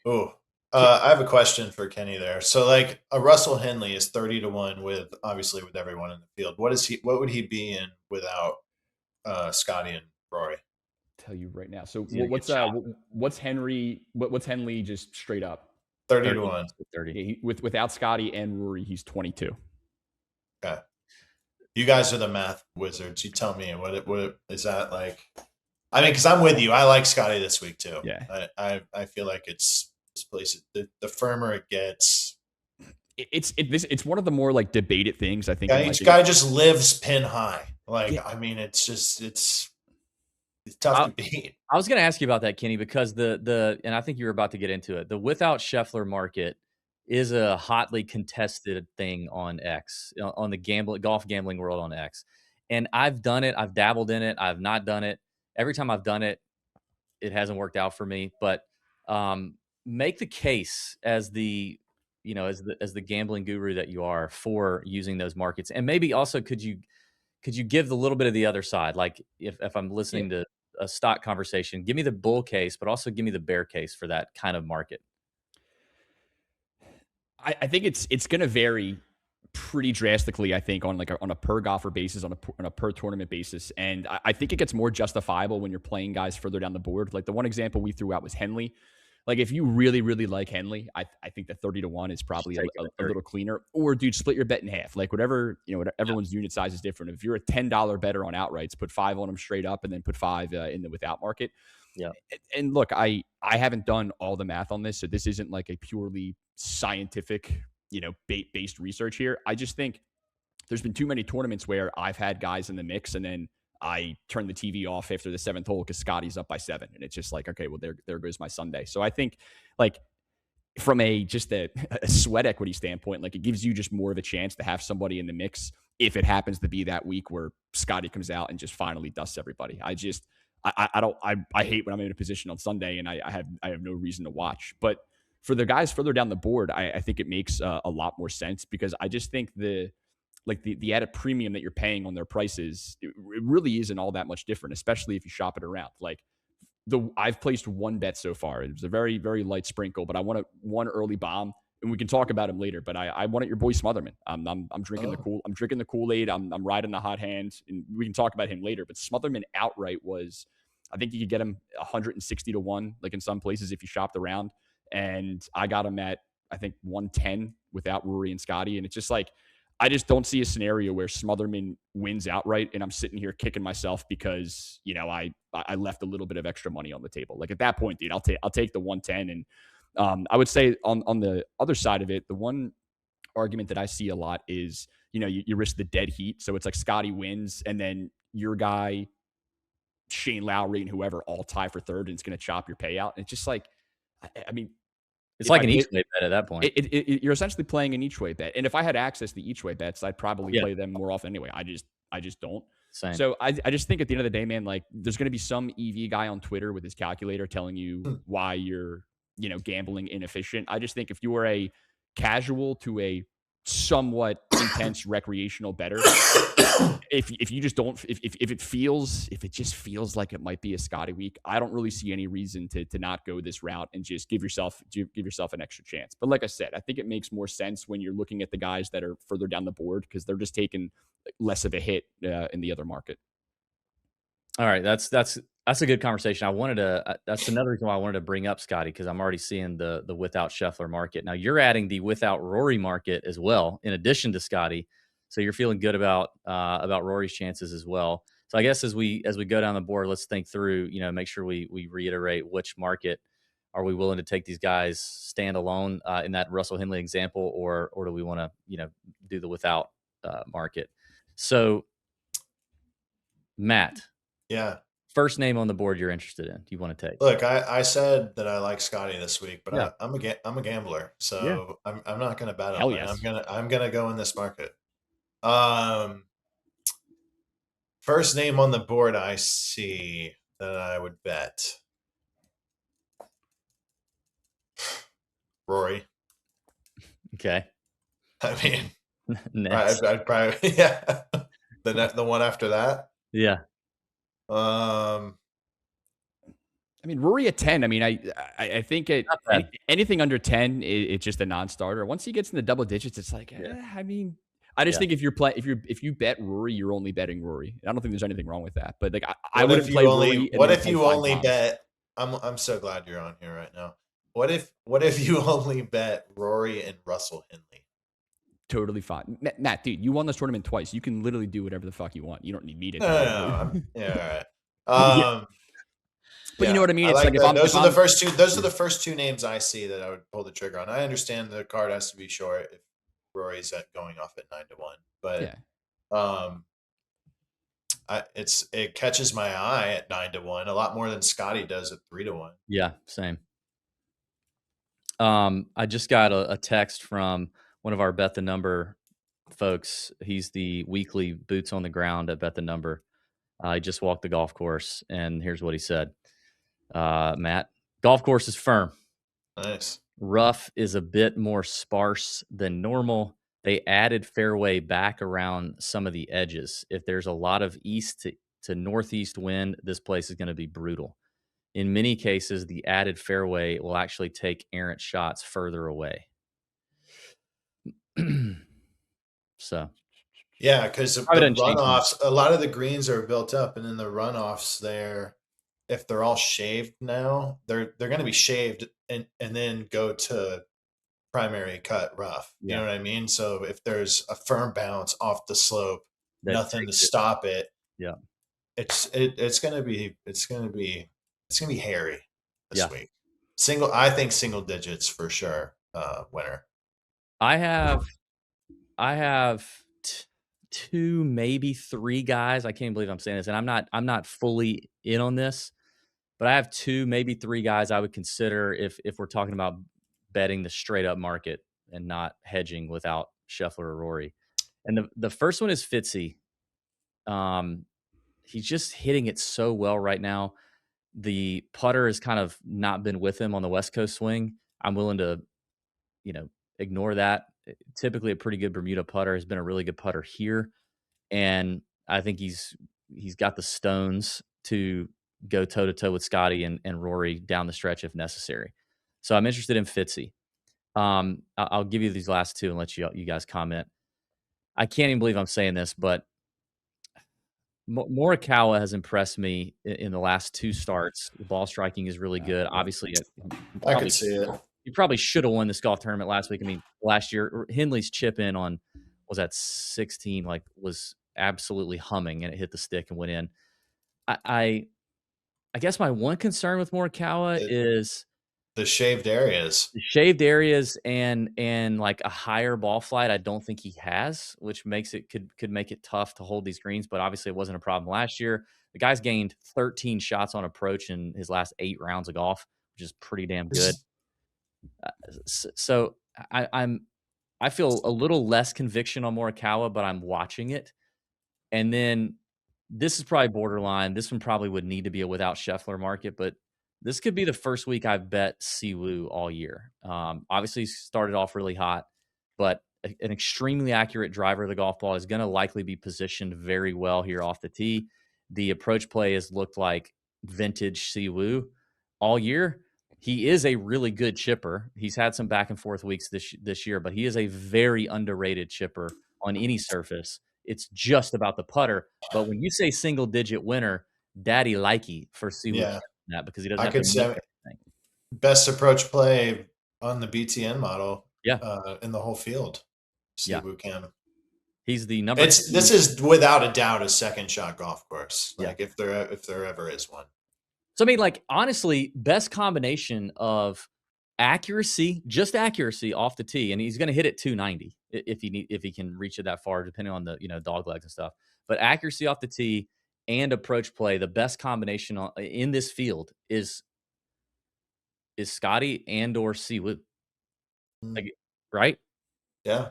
Oh, I have a question for Kenny there. So, like, a Russell Henley is 30-1 with everyone in the field. What would he be in without Scotty and Rory? Tell you right now. So what's Henley just straight up? 30-1. 30. Without Scotty and Rory, he's 22. Okay. You guys are the math wizards. You tell me what is that like? I mean, because I'm with you. I like Scotty this week too. Yeah. I feel like it's this place. The firmer it gets, it's one of the more like debated things. I think. Yeah, each guy just lives pin high. Like, yeah. I mean, it's tough to beat. I was going to ask you about that, Kenny, because and I think you were about to get into it. The without Scheffler market is a hotly contested thing on X, on the golf gambling world on X. And I've done it. I've dabbled in it. I've not done it. Every time I've done it, it hasn't worked out for me. But make the case as the gambling guru that you are for using those markets. And maybe also could you give a little bit of the other side? Like if I'm listening to a stock conversation, give me the bull case, but also give me the bear case for that kind of market. I think it's going to vary pretty drastically, I think, on a per golfer basis, on a per tournament basis. And I think it gets more justifiable when you're playing guys further down the board. Like the one example we threw out was Henley. Like if you really, really like Henley, I think the 30-1 is probably a little cleaner. Or dude, split your bet in half. Like whatever, everyone's unit size is different. If you're a $10 better on outrights, put 5 on them straight up and then put 5 in the without market. Yeah. And look, I haven't done all the math on this, so this isn't like a purely scientific, based research here. I just think there's been too many tournaments where I've had guys in the mix and then I turn the TV off after the 7th hole because Scotty's up by 7. And it's just like, okay, well, there goes my Sunday. So I think like from a sweat equity standpoint, like it gives you just more of a chance to have somebody in the mix if it happens to be that week where Scotty comes out and just finally dusts everybody. I hate when I'm in a position on Sunday and I have no reason to watch. But for the guys further down the board, I think it makes a lot more sense because I just think the added premium that you're paying on their prices, it really isn't all that much different, especially if you shop it around. Like I've placed 1 bet so far. It was a very, very light sprinkle, but I won one early bomb, and we can talk about him later. But I won at your boy Smotherman. I'm drinking I'm drinking the Kool-Aid. I'm riding the hot hand, and we can talk about him later. But Smotherman outright was, I think you could get him 160-1, like in some places if you shopped around. And I got him at I think 110 without Rory and Scotty, and it's just like, I just don't see a scenario where Smotherman wins outright and I'm sitting here kicking myself because, I left a little bit of extra money on the table. Like at that point, dude, I'll take the 110. And I would say on the other side of it, the one argument that I see a lot is, you risk the dead heat. So it's like Scotty wins and then your guy, Shane Lowry and whoever all tie for third and it's going to chop your payout. And it's just like, I mean, it's like an each way bet at that point. You're essentially playing an each way bet. And if I had access to each way bets, I'd probably play them more often anyway. I just don't. Same. So I just think at the end of the day, man, like there's going to be some EV guy on Twitter with his calculator telling you why you're, gambling inefficient. I just think if you are a casual to a somewhat intense recreational bettor, if you just don't, if it just feels like it might be a Scotty week, I don't really see any reason to not go this route and just give yourself an extra chance. But like I said, I think it makes more sense when you're looking at the guys that are further down the board because they're just taking less of a hit in the other market. All right, that's That's a good conversation. I wanted to. That's another reason why I wanted to bring up Scotty, because I'm already seeing the without Scheffler market. Now you're adding the without Rory market as well, in addition to Scotty. So you're feeling good about Rory's chances as well. So I guess as we go down the board, let's think through. Make sure we reiterate which market are we willing to take these guys stand alone in that Russell Henley example, or do we want to do the without market? So Matt, Yeah. first name on the board you're interested in, you want to take? Look, I said that I like Scotty this week, but Yeah. I'm a gambler, so I'm not going to bet Hell on it. yes. I'm gonna go in this market. First name on the board I see that I would bet. Rory. Okay. I mean, Next. I'd probably yeah. The one after that. Yeah. I mean, Rory at 10. I mean, I think anything under 10, it's just a non-starter. Once he gets in the double digits, it's like, I mean, I just think if you bet Rory, you're only betting Rory. I don't think there's anything wrong with that. But like, I wouldn't play Rory. What if you only bet? I'm so glad you're on here right now. What if you only bet Rory and Russell Henley? Totally fine. Matt, dude, you won this tournament twice. You can literally do whatever the fuck you want. You don't need me to. No. Yeah, all right. But you know what I mean? It's like those are the first two names I see that I would pull the trigger on. I understand the card has to be short if Rory's going off at 9-1, but it catches my eye at 9-1 a lot more than Scotty does at 3-1. Yeah, same. I just got a text from one of our Bet the Number folks. He's the weekly boots on the ground at Bet the Number. I just walked the golf course, and here's what he said. Matt, golf course is firm. Nice. Rough is a bit more sparse than normal. They added fairway back around some of the edges. If there's a lot of east to northeast wind, this place is going to be brutal. In many cases, the added fairway will actually take errant shots further away. So, yeah, because the runoffs, a lot of the greens are built up, and then the runoffs there, if they're all shaved now, they're going to be shaved and then go to primary cut rough. You know what I mean? So if there's a firm bounce off the slope, nothing to stop it. Yeah, it's going to be hairy this week. I think single digits for sure. Winner. I have two, maybe three guys. I can't believe I'm saying this, and I'm not fully in on this, but I have two, maybe three guys I would consider if we're talking about betting the straight up market and not hedging without Scheffler or Rory. And the first one is Fitzy. He's just hitting it so well right now. The putter has kind of not been with him on the West Coast swing. I'm willing to, ignore that. Typically a pretty good Bermuda putter, has been a really good putter here. And I think he's got the stones to go toe to toe with Scotty and Rory down the stretch if necessary. So I'm interested in Fitzy. I'll give you these last two and let you guys comment. I can't even believe I'm saying this, but Morikawa has impressed me in the last two starts. The ball striking is really good. Obviously, I could see it. You probably should have won this golf tournament last week. I mean, last year, Henley's chip in on, was that 16, was absolutely humming, and it hit the stick and went in. I guess my one concern with Morikawa is the shaved areas. The shaved areas and a higher ball flight. I don't think he has, which makes it could make it tough to hold these greens. But obviously, it wasn't a problem last year. The guy's gained 13 shots on approach in his last 8 rounds of golf, which is pretty damn good. So I feel a little less conviction on Morikawa, but I'm watching it. And then this is probably borderline. This one probably would need to be a without Scheffler market, but this could be the first week I've bet Siwoo all year. Obviously, he started off really hot, but an extremely accurate driver of the golf ball is going to likely be positioned very well here off the tee. The approach play has looked like vintage Siwoo all year. He is a really good chipper. He's had some back and forth weeks this year, but he is a very underrated chipper on any surface. It's just about the putter. But when you say single digit winner, daddy likey for Siwoo Yeah. that because he doesn't I have to could make say everything. best approach play on the BTN model Yeah. in the whole field. Yeah. Siwoo Kim. He's the number 2. This is without a doubt a second shot golf course. Yeah. Like if there ever is one. So I mean, like honestly, best combination of accuracy, just accuracy off the tee, and he's going to hit it 290 if he can reach it that far, depending on the dog legs and stuff. But accuracy off the tee and approach play, the best combination in this field is Scotty and or Siwoo. Like, right? Yeah.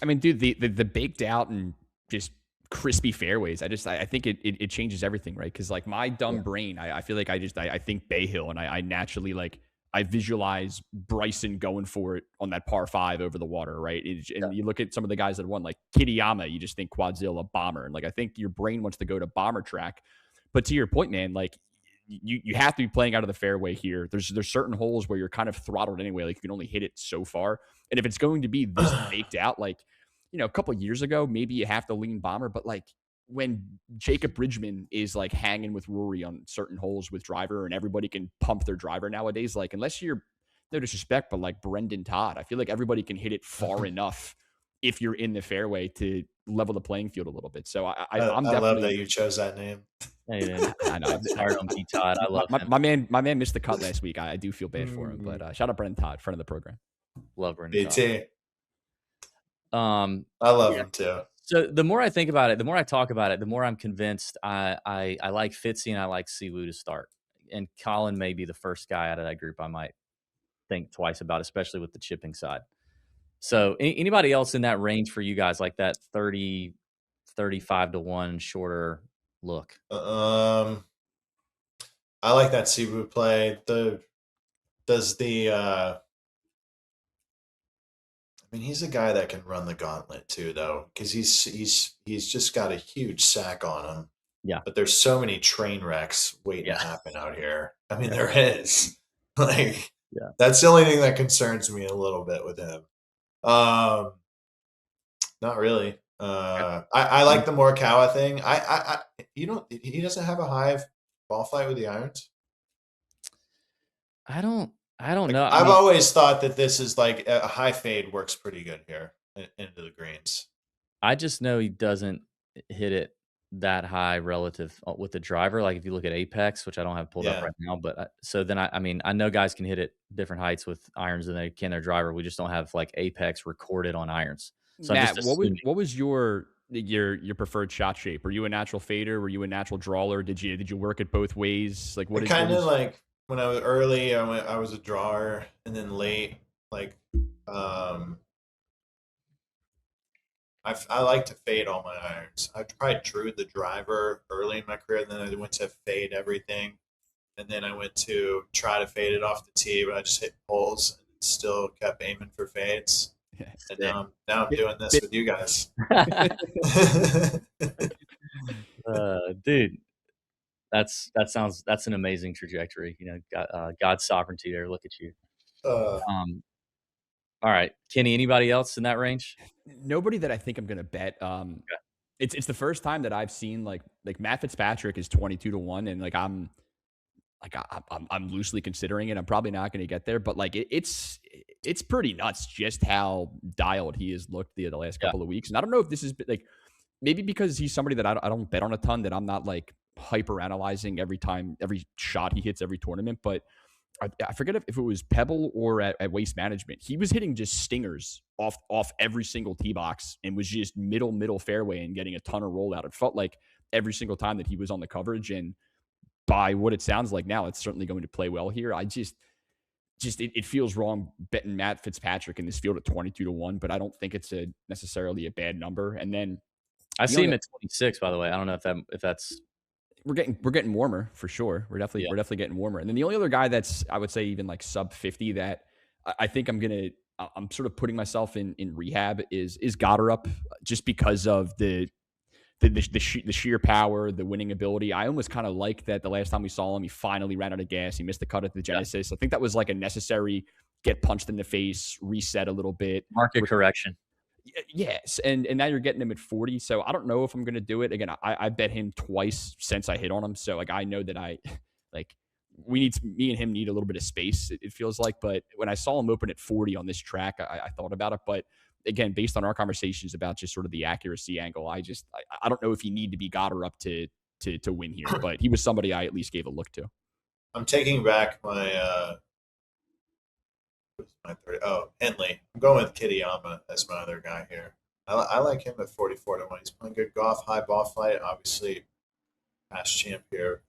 I mean, dude, the baked out and just crispy fairways. I think it changes everything, right? Because like my dumb brain, I feel like I think Bay Hill, and I naturally like I visualize Bryson going for it on that par 5 over the water, right? And you look at some of the guys that won, like Kitayama, you just think Quadzilla bomber, and like I think your brain wants to go to bomber track. But to your point, man, like you have to be playing out of the fairway here. There's certain holes where you're kind of throttled anyway. Like you can only hit it so far. And if it's going to be this baked out, like, a couple of years ago, maybe you have to lean bomber, but like when Jacob Bridgman is like hanging with Rory on certain holes with driver and everybody can pump their driver nowadays, like unless you're, no disrespect, but like Brendan Todd, I feel like everybody can hit it far enough if you're in the fairway to level the playing field a little bit. So I'm definitely, love that you chose that name. I know. Hard on P. Todd. I love him. My man missed the cut last week. I do feel bad for him, but shout out Brendan Todd, friend of the program. Love Brendan Todd. BT. I love him too. So the more I think about it, the more I talk about it, the more I'm convinced I like Fitzy and I like Siwoo to start. And Colin may be the first guy out of that group I might think twice about, especially with the chipping side. So anybody else in that range for you guys, like that 30, 35 to 1 shorter look? I like that Siwoo play. I mean, he's a guy that can run the gauntlet too, though, because he's just got a huge sack on him. Yeah. But there's so many train wrecks waiting to happen out here. I mean, there is. Like, that's the only thing that concerns me a little bit with him. Not really. I like the Morikawa thing. He doesn't have a high ball flight with the irons. I don't know. I've always thought that this is like a high fade works pretty good here into the greens. I just know he doesn't hit it that high relative with the driver. Like if you look at Apex, which I don't have pulled up right now, but so then I mean, I know guys can hit it different heights with irons than they can their driver. We just don't have like Apex recorded on irons. So Matt, what was your preferred shot shape? Were you a natural fader? Were you a natural drawer? Did you work it both ways? Like what? Kind of like when I was early, I was a drawer, and then late, like I like to fade all my irons. I probably drew the driver early in my career, and then I went to fade everything, and then I went to try to fade it off the tee, but I just hit holes and still kept aiming for fades. And now I'm doing this with you guys. Dude, that's an amazing trajectory. God's sovereignty there. Look at you. All right, Kenny. Anybody else in that range? Nobody that I think I'm gonna bet. It's the first time that I've seen like Matt Fitzpatrick is 22 to 1, and I'm loosely considering it. I'm probably not going to get there, but like it's pretty nuts just how dialed he has looked the last couple of weeks. And I don't know if this is like maybe because he's somebody that I don't bet on a ton, that I'm not like hyper analyzing every shot he hits every tournament, but I forget if it was Pebble or at Waste Management. He was hitting just stingers off every single tee box and was just middle fairway and getting a ton of rollout. It felt like every single time that he was on the coverage, and by what it sounds like now, it's certainly going to play well here. I just it feels wrong betting Matt Fitzpatrick in this field at 22 to 1, but I don't think it's necessarily a bad number. And then I see him at 26, by the way. I don't know if that's we're getting warmer for sure. We're definitely getting warmer. And then the only other guy that's, I would say, even like sub 50 that I think I'm sort of putting myself in rehab is Gotterup, just because of the sheer power, the winning ability. I almost kind of like that the last time we saw him, he finally ran out of gas. He missed the cut at the Genesis. I think that was like a necessary get punched in the face, reset a little bit. Market correction. Yes, and now you're getting him at 40. So I don't know if I'm going to do it again. I bet him twice since I hit on him. So like I know that I like me and him need a little bit of space. It feels like, but when I saw him open at 40 on this track, I thought about it. But again, based on our conversations about just sort of the accuracy angle, I don't know if you need to be Goddard up to win here, but he was somebody I at least gave a look to. I'm taking back my my third. Oh, Henley. I'm going with Kitayama as my other guy here. I like him at 44 to 1. He's playing good golf, high ball flight. Obviously, past champ here.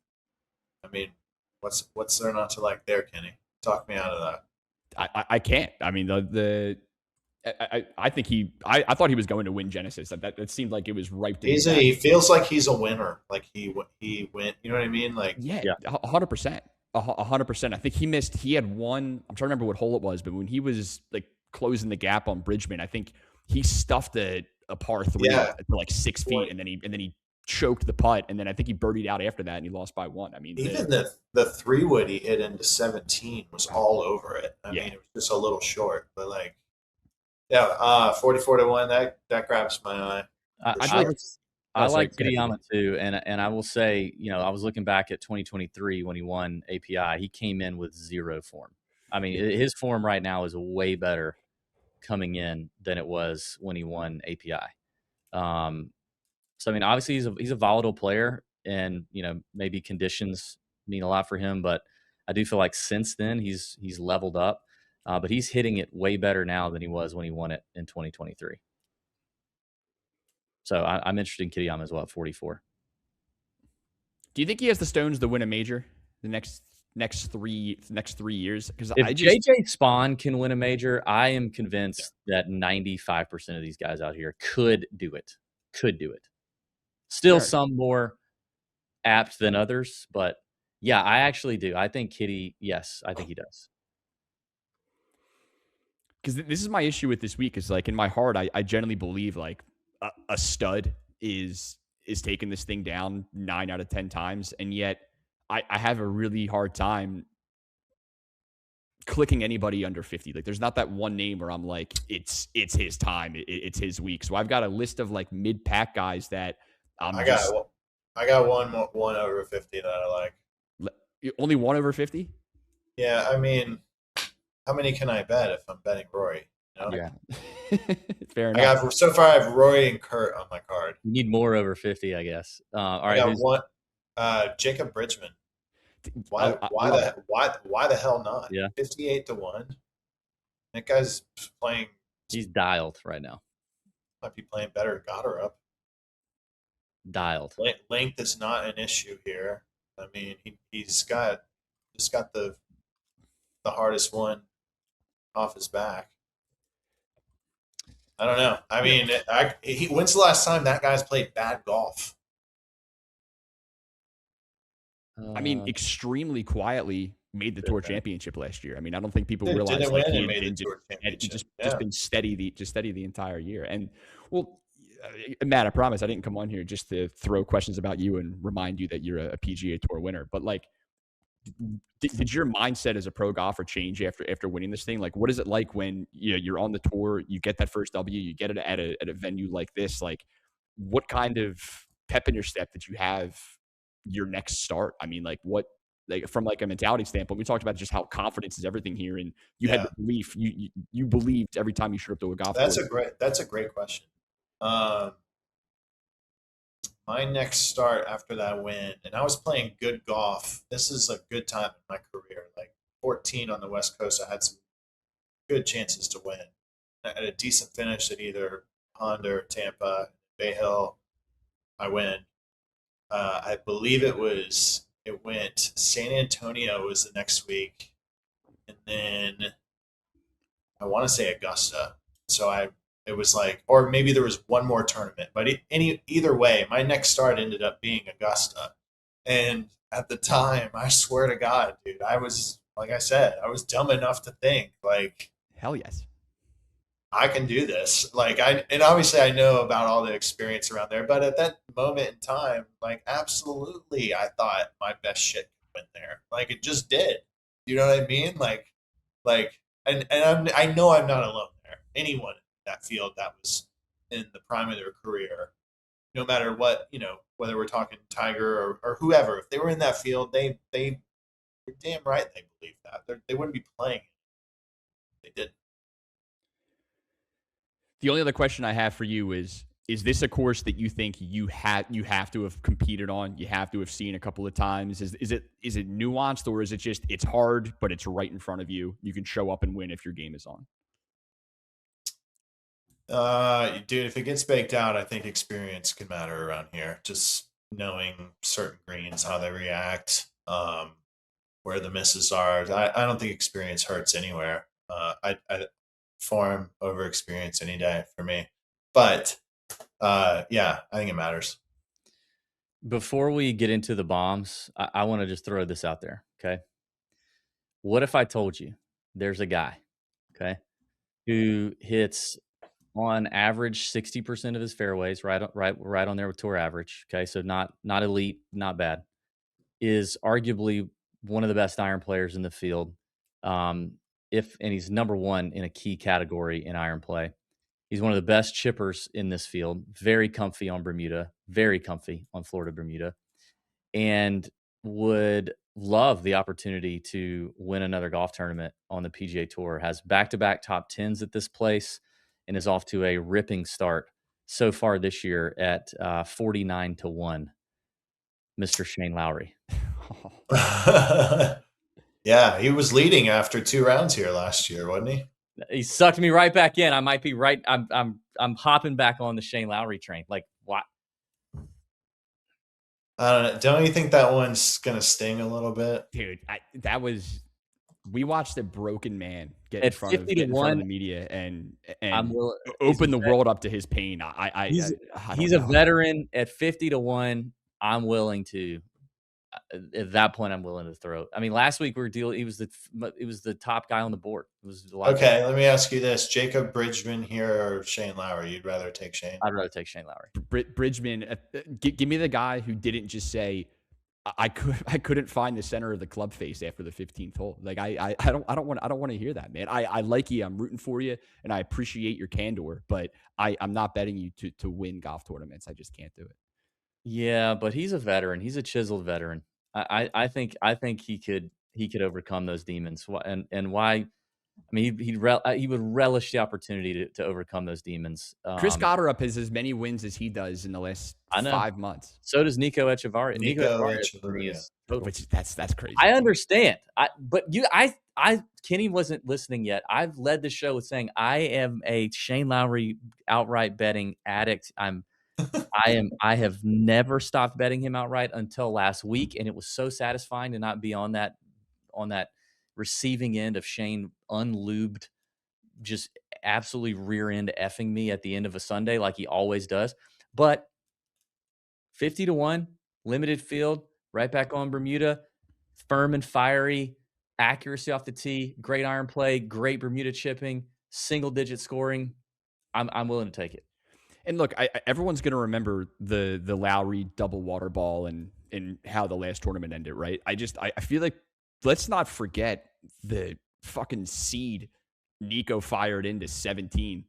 I mean, what's there not to like there, Kenny? Talk me out of that. I can't. I mean, I think I thought he was going to win Genesis. That seemed like it was ripe to he feels like he's a winner. Like he went. You know what I mean? Like 100%. 100%. I think he had one, I'm trying to remember what hole it was, but when he was like closing the gap on Bridgman, I think he stuffed a par 3 to like 6 feet, and then he choked the putt, and then I think he birdied out after that, and he lost by 1. I mean, even the 3-wood he hit into 17 was all over it. I mean, it was just a little short, but like, 44 to 1. That grabs my eye. I like Kitayama too, and I will say, I was looking back at 2023 when he won API. He came in with 0 form. I mean, his form right now is way better coming in than it was when he won API. So I mean, obviously he's a volatile player, and maybe conditions mean a lot for him. But I do feel like since then he's leveled up, but he's hitting it way better now than he was when he won it in 2023. So I'm interested in Kitayama as well at 44. Do you think he has the stones to win a major the next 3 years? Because if JJ Spawn can win a major, I am convinced that 95% of these guys out here could do it. Still some more apt than others, but yeah, I actually do. I think Kitty, yes, I think he does. Because this is my issue with this week is like in my heart, I generally believe like a stud is taking this thing down 9 out of 10 times. And yet I have a really hard time clicking anybody under 50. Like there's not that one name where I'm like, it's his time. It's his week. So I've got a list of like mid-pack guys that I got one over 50 that I like. Only one over 50? Yeah. I mean, how many can I bet if I'm betting Rory? Yeah. Fair enough. So far I have Rory and Kurt on my card. You need more over 50, I guess. All right. I got one. Jacob Bridgman. Why the hell not? Yeah. 58 to 1. That guy's playing. He's dialed right now. Might be playing better. Got her up. Dialed. Length is not an issue here. I mean, he's got the hardest one off his back. I don't know. I mean, when's the last time that guy's played bad golf? I mean, extremely quietly made the tour championship last year. I mean, I don't think people realize like he just been steady the entire year. And well, Matt, I promise I didn't come on here just to throw questions about you and remind you that you're a PGA Tour winner. But like, did your mindset as a pro golfer change after winning this thing? Like, what is it like when you're on the tour, you get that first W, you get it at a venue like this? Like, what kind of pep in your step did you have your next start? I mean, like what, like from like a mentality standpoint, we talked about just how confidence is everything here, and you had the belief. You believed every time you showed up to a golf course. That's a great question. My next start after that win, and I was playing good golf. This is a good time in my career. Like 14 on the West Coast, I had some good chances to win. I had a decent finish at either Honda or Tampa, Bay Hill. I win. I believe it went San Antonio was the next week, and then I want to say Augusta. So it was like, or maybe there was one more tournament, but either way, my next start ended up being Augusta. And at the time, I swear to God, dude, I was, like I said, I was dumb enough to think like, hell yes, I can do this. Like and obviously I know about all the experience around there, but at that moment in time, like absolutely, I thought my best shit went there. Like it just did. You know what I mean? Like, and I know I'm not alone there. Anyone that field that was in the prime of their career, no matter what, whether we're talking Tiger or whoever, if they were in that field, they're damn right they believe that. They wouldn't be playing it. They didn't. The only other question I have for you is this a course that you think you have to have competed on, you have to have seen a couple of times? Is it nuanced, or is it just it's hard but it's right in front of you? You can show up and win if your game is on. Dude, if it gets baked out, I think experience can matter around here. Just knowing certain greens, how they react, where the misses are. I don't think experience hurts anywhere. I form over experience any day for me. But yeah, I think it matters. Before we get into the bombs, I want to just throw this out there. Okay. What if I told you there's a guy, okay, who hits on average 60% of his fairways, right on there with tour average. Okay. So not elite, not bad, is arguably one of the best iron players in the field. And he's number one in a key category in iron play. He's one of the best chippers in this field. Very comfy on Bermuda, very comfy on Florida Bermuda, and would love the opportunity to win another golf tournament on the PGA Tour. Has back-to-back top 10s at this place and is off to a ripping start so far this year at 49-1. Mr. Shane Lowry. Yeah, he was leading after 2 rounds here last year, wasn't he? He sucked me right back in. I might be right. I'm hopping back on the Shane Lowry train. Like, what? I don't know. Don't you think that one's gonna sting a little bit, dude? We watched a broken man get in front of the media and open the world up to his pain. He's a veteran at 50-1. I'm willing to. At that point, I'm willing to throw. I mean, last week we were dealing. He was the top guy on the board. It was okay. Let me ask you this: Jacob Bridgman here or Shane Lowry? You'd rather take Shane? I'd rather take Shane Lowry. Bridgman, give me the guy who didn't just say, I couldn't find the center of the club face after the 15th hole. Like I don't want to hear that, man. I like you. I'm rooting for you, and I appreciate your candor. But I'm not betting you to win golf tournaments. I just can't do it. Yeah, but he's a veteran. He's a chiseled veteran. I think he could overcome those demons. And why? I mean, he would relish the opportunity to overcome those demons. Chris Gotterup has as many wins as he does in the last 5 months. So does Nico Echevarria. Which that's crazy. I understand. Kenny wasn't listening yet. I've led the show with saying I am a Shane Lowry outright betting addict. I have never stopped betting him outright until last week, and it was so satisfying to not be on that receiving end of Shane unlubed, just absolutely rear end effing me at the end of a Sunday like he always does. But 50-1, limited field, right back on Bermuda, firm and fiery, accuracy off the tee, great iron play, great Bermuda chipping, single digit scoring. I'm willing to take it. And look, everyone's going to remember the Lowry double water ball and how the last tournament ended, right? I feel like let's not forget the fucking seed Nico fired into 17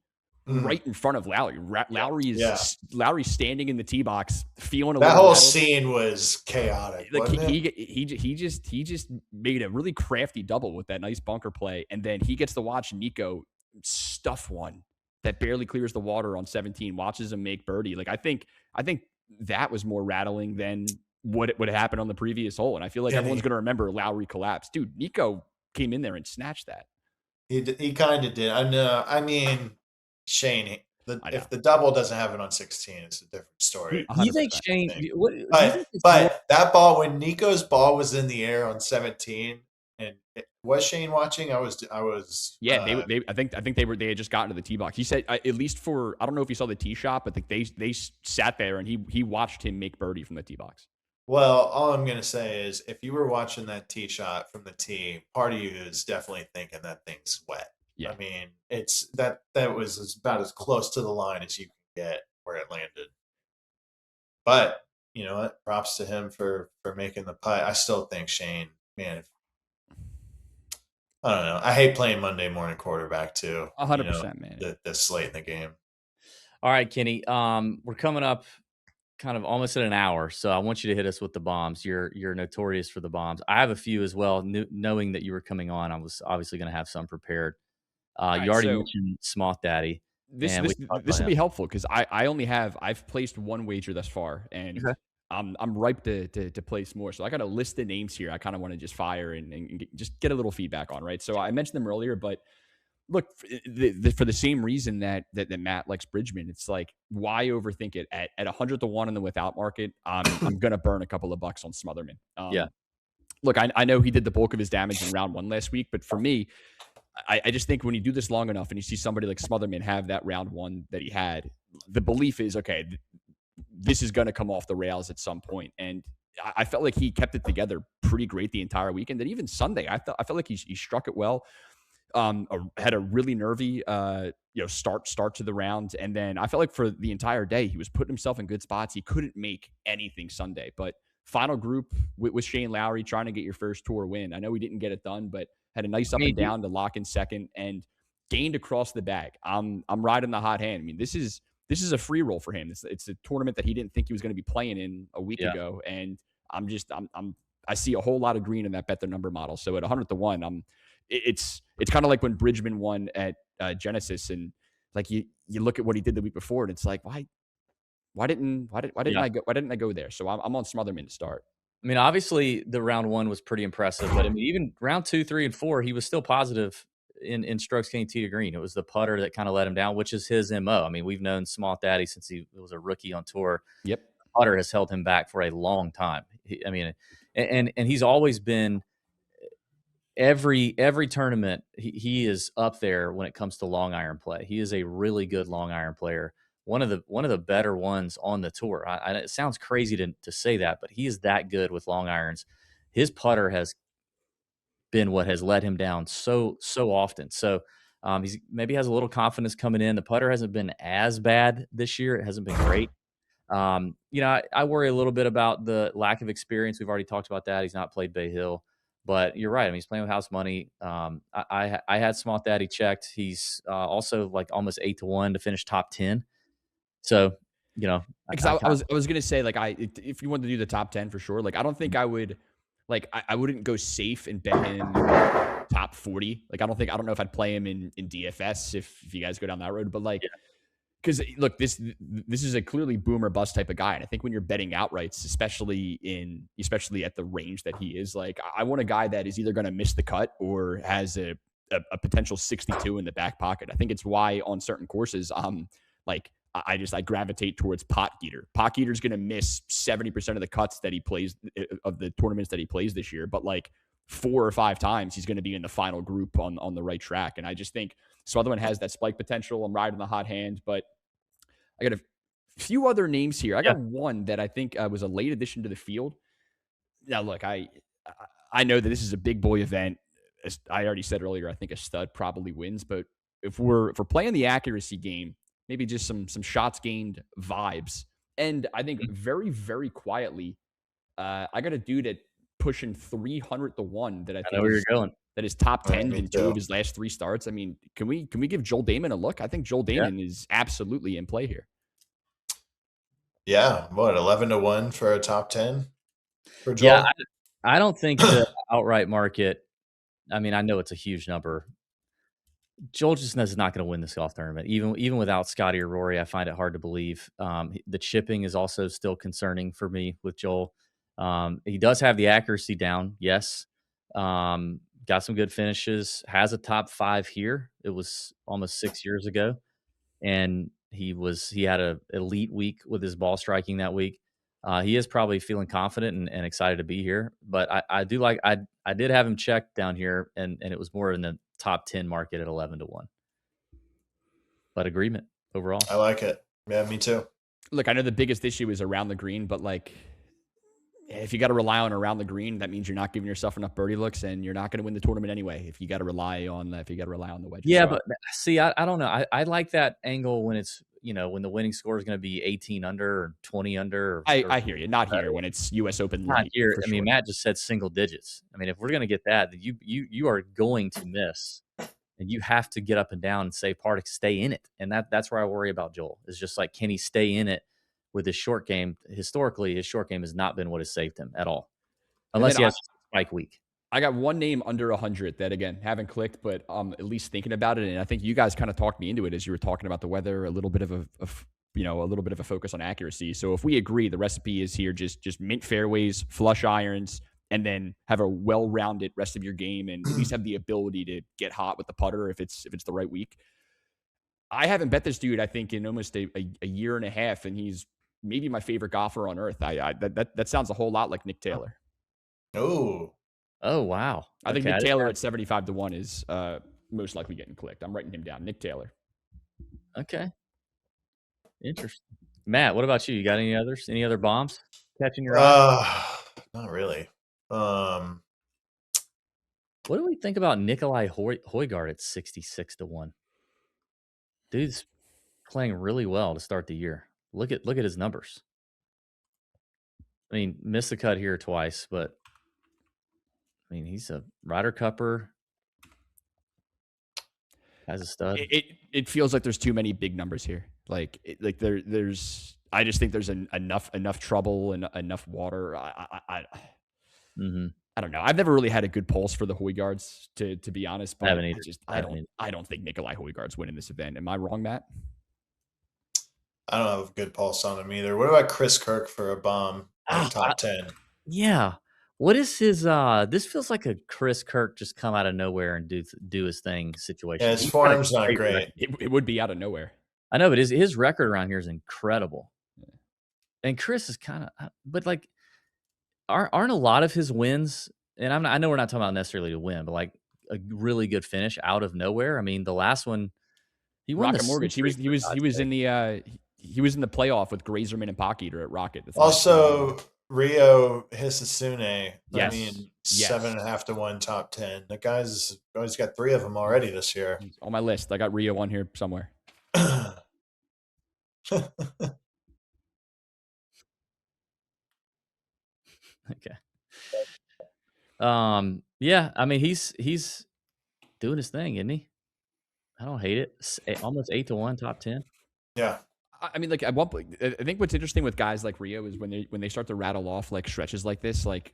right in front of Lowry. Lowry's standing in the tee box, feeling that whole scene was chaotic. Like he just made a really crafty double with that nice bunker play, and then he gets to watch Nico stuff one that barely clears the water on 17, watches him make birdie. Like I think that was more rattling than what would happen on the previous hole. And I feel like everyone's going to remember Lowry collapse. Dude, Nico came in there and snatched that. He kind of did. I know. I mean, Shane, if the double doesn't happen on 16, it's a different story. You think Shane? But that ball, when Nico's ball was in the air on 17, and was Shane watching? I was. Yeah, I think they had just gotten to the tee box. He said at least for, I don't know if he saw the tee shot, but they sat there and he watched him make birdie from the tee box. Well, all I'm gonna say is if you were watching that tee shot from the tee, part of you is definitely thinking that thing's wet. Yeah. I mean, it's that was about as close to the line as you can get where it landed. But you know what? Props to him for making the putt. I still think Shane, man, I don't know. I hate playing Monday morning quarterback too. 100%, man. This late in the game. All right, Kenny. We're coming up kind of almost at an hour, so I want you to hit us with the bombs. You're notorious for the bombs. I have a few as well. Knowing that you were coming on, I was obviously going to have some prepared. All You right, already so mentioned Smoth Daddy, this and we this can talk this about will him. be helpful because I've placed one wager thus far, and Okay. I'm ripe to place more. So I got a list of names here. I kind of want to just fire and just get a little feedback on, right? So I mentioned them earlier, but look, for the same reason that Matt likes Bridgman, it's like, why overthink it? At 100 to 1 in the without market, I'm gonna burn a couple of bucks on Smotherman. Yeah. Look, I know he did the bulk of his damage in round 1 last week, but for me, I just think when you do this long enough and you see somebody like Smotherman have that round 1 that he had, the belief is, okay, this is going to come off the rails at some point. And I felt like he kept it together pretty great the entire weekend. And even Sunday, I felt like he struck it well. Had a really nervy, start to the round. And then I felt like for the entire day, he was putting himself in good spots. He couldn't make anything Sunday, but final group with Shane Lowry trying to get your first tour win. I know he didn't get it done, but had a nice up and down to lock in second and gained across the bag. I'm riding the hot hand. I mean, this is a free roll for him. It's a tournament that he didn't think he was going to be playing in a week ago. And I see a whole lot of green in that bet the number model. So at 100 to 1, it's kind of like when Bridgman won at Genesis, and like you look at what he did the week before, and it's like, why didn't I go there? So I'm on Smotherman to start. I mean, obviously the round 1 was pretty impressive, but I mean, even round 2, 3, and 4, he was still positive in strokes gained tee to green. It was the putter that kind of let him down, which is his MO. I mean, we've known Smoth Daddy since he was a rookie on tour. Yep. Putter has held him back for a long time. And he's always been every tournament. He is up there when it comes to long iron play. He is a really good long iron player. One of the better ones on the tour. It sounds crazy to say that, but he is that good with long irons. His putter has been what has let him down so often. So he's maybe has a little confidence coming in. The putter hasn't been as bad this year. It hasn't been great. I worry a little bit about the lack of experience. We've already talked about that. He's not played Bay Hill, but you're right. I mean, he's playing with house money. I had Smoth Daddy checked. He's also like almost 8 to 1 to finish top 10. So, because I was gonna say, like, if you wanted to do the top 10 for sure, like, I don't think I would, like, I wouldn't go safe and bet him top 40. Like, I don't know if I'd play him in DFS if you guys go down that road, but like, because look, this is a clearly boom or bust type of guy, and I think when you're betting outrights, especially at the range that he is, like, I want a guy that is either going to miss the cut or has a potential 62 in the back pocket. I think it's why on certain courses, like, I gravitate towards Potgieter. Potgieter's going to miss 70% of the cuts that he plays of the tournaments that he plays this year, but like 4 or 5 times he's going to be in the final group on the right track. And I just think Sutherland has that spike potential. I'm riding the hot hand, but I got a few other names here. I got one that I think was a late addition to the field. Now, look, I know that this is a big boy event. As I already said earlier, I think a stud probably wins, but if we're playing the accuracy game, maybe just some shots gained vibes. And I think very, very quietly, I got a dude at pushing 300 to 1 that I think know where you're going. That is top 10 in 2 of his last 3 starts. I mean, can we give Joel Damon a look? I think Joel Damon is absolutely in play here. Yeah, 11 to 1 for a top 10 for Joel? Yeah, I don't think the outright market, I mean, I know it's a huge number. Joel just is not going to win this golf tournament. Even without Scotty or Rory, I find it hard to believe. The chipping is also still concerning for me with Joel. He does have the accuracy down, yes. Got some good finishes, has a top 5 here. It was almost 6 years ago. And he had an elite week with his ball striking that week. He is probably feeling confident and excited to be here. But I did have him checked down here, and it was more in the top 10 market at 11 to 1. But agreement overall. I like it. Yeah, me too. Look, I know the biggest issue is around the green, but like, if you got to rely on around the green, that means you're not giving yourself enough birdie looks, and you're not going to win the tournament anyway. If you got to rely on the wedges. Yeah, but see, I don't know. I like that angle when it's when the winning score is going to be 18 under or 20 under. I hear you. Not here when it's U.S. Open Not light. here. For I mean, sure. Matt just said single digits. I mean, if we're going to get that, then you are going to miss, and you have to get up and down and say, "Party, stay in it." And that's where I worry about Joel. Is just like, can he stay in it with his short game? Historically, his short game has not been what has saved him at all, unless he has a spike week. I got one name under 100 that, again, haven't clicked, but at least thinking about it. And I think you guys kind of talked me into it as you were talking about the weather, a little bit of a focus on accuracy. So if we agree, the recipe is here, just mint fairways, flush irons, and then have a well-rounded rest of your game, and at least have the ability to get hot with the putter if it's the right week. I haven't bet this dude, I think, in almost a year and a half, and he's maybe my favorite golfer on earth. That sounds a whole lot like Nick Taylor. Oh, wow. I think Nick Taylor at 75-1 is most likely getting clicked. I'm writing him down. Nick Taylor. Okay. Interesting. Matt, what about you? You got any others? Any other bombs catching your eye? Not really. What do we think about Nikolai Højgaard at 66-1? Dude's playing really well to start the year. Look at his numbers. I mean, missed the cut here twice, but I mean, he's a Ryder Cupper. As a stud. It feels like there's too many big numbers here. There's I just think there's enough trouble and enough water. I don't know. I've never really had a good pulse for the Højgaards, to be honest. But I don't think Nikolai Højgaard's winning this event. Am I wrong, Matt? I don't have a good pulse on him either. What about Chris Kirk for a bomb top 10? Yeah. What is his this feels like a Chris Kirk just come out of nowhere and do his thing situation. Yeah, his form's not great. It would be out of nowhere. I know, but his record around here is incredible. Yeah. And Chris is kind of, but like, aren't a lot of his wins, and I know we're not talking about necessarily to win, but like a really good finish out of nowhere. I mean, the last one, he won Rocket Mortgage. He was in the playoff with Grazerman and Pocketer at Rocket. Also, Rio Hisasune. Yes. I mean, 7.5-1 top 10. The guy's always got 3 of them already this year. He's on my list. I got Rio on here somewhere. Okay. Yeah, I mean, he's doing his thing, isn't he? I don't hate it. Almost 8-1 top 10. Yeah. I mean, like at one point, I think what's interesting with guys like Rio is when they start to rattle off like stretches like this. Like,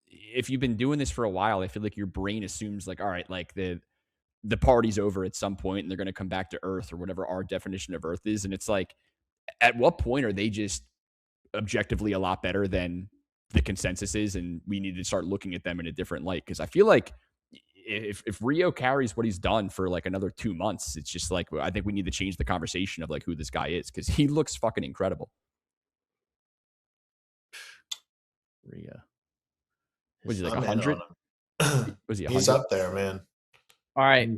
if you've been doing this for a while, I feel like your brain assumes like, all right, like the party's over at some point, and they're going to come back to earth or whatever our definition of earth is. And it's like, at what point are they just objectively a lot better than the consensus is, and we need to start looking at them in a different light? Because I feel like if Rio carries what he's done for like another 2 months, it's just like, I think we need to change the conversation of like who this guy is, because he looks fucking incredible. Rio. Was he like 100? Was he 100? He's up there, man. All right.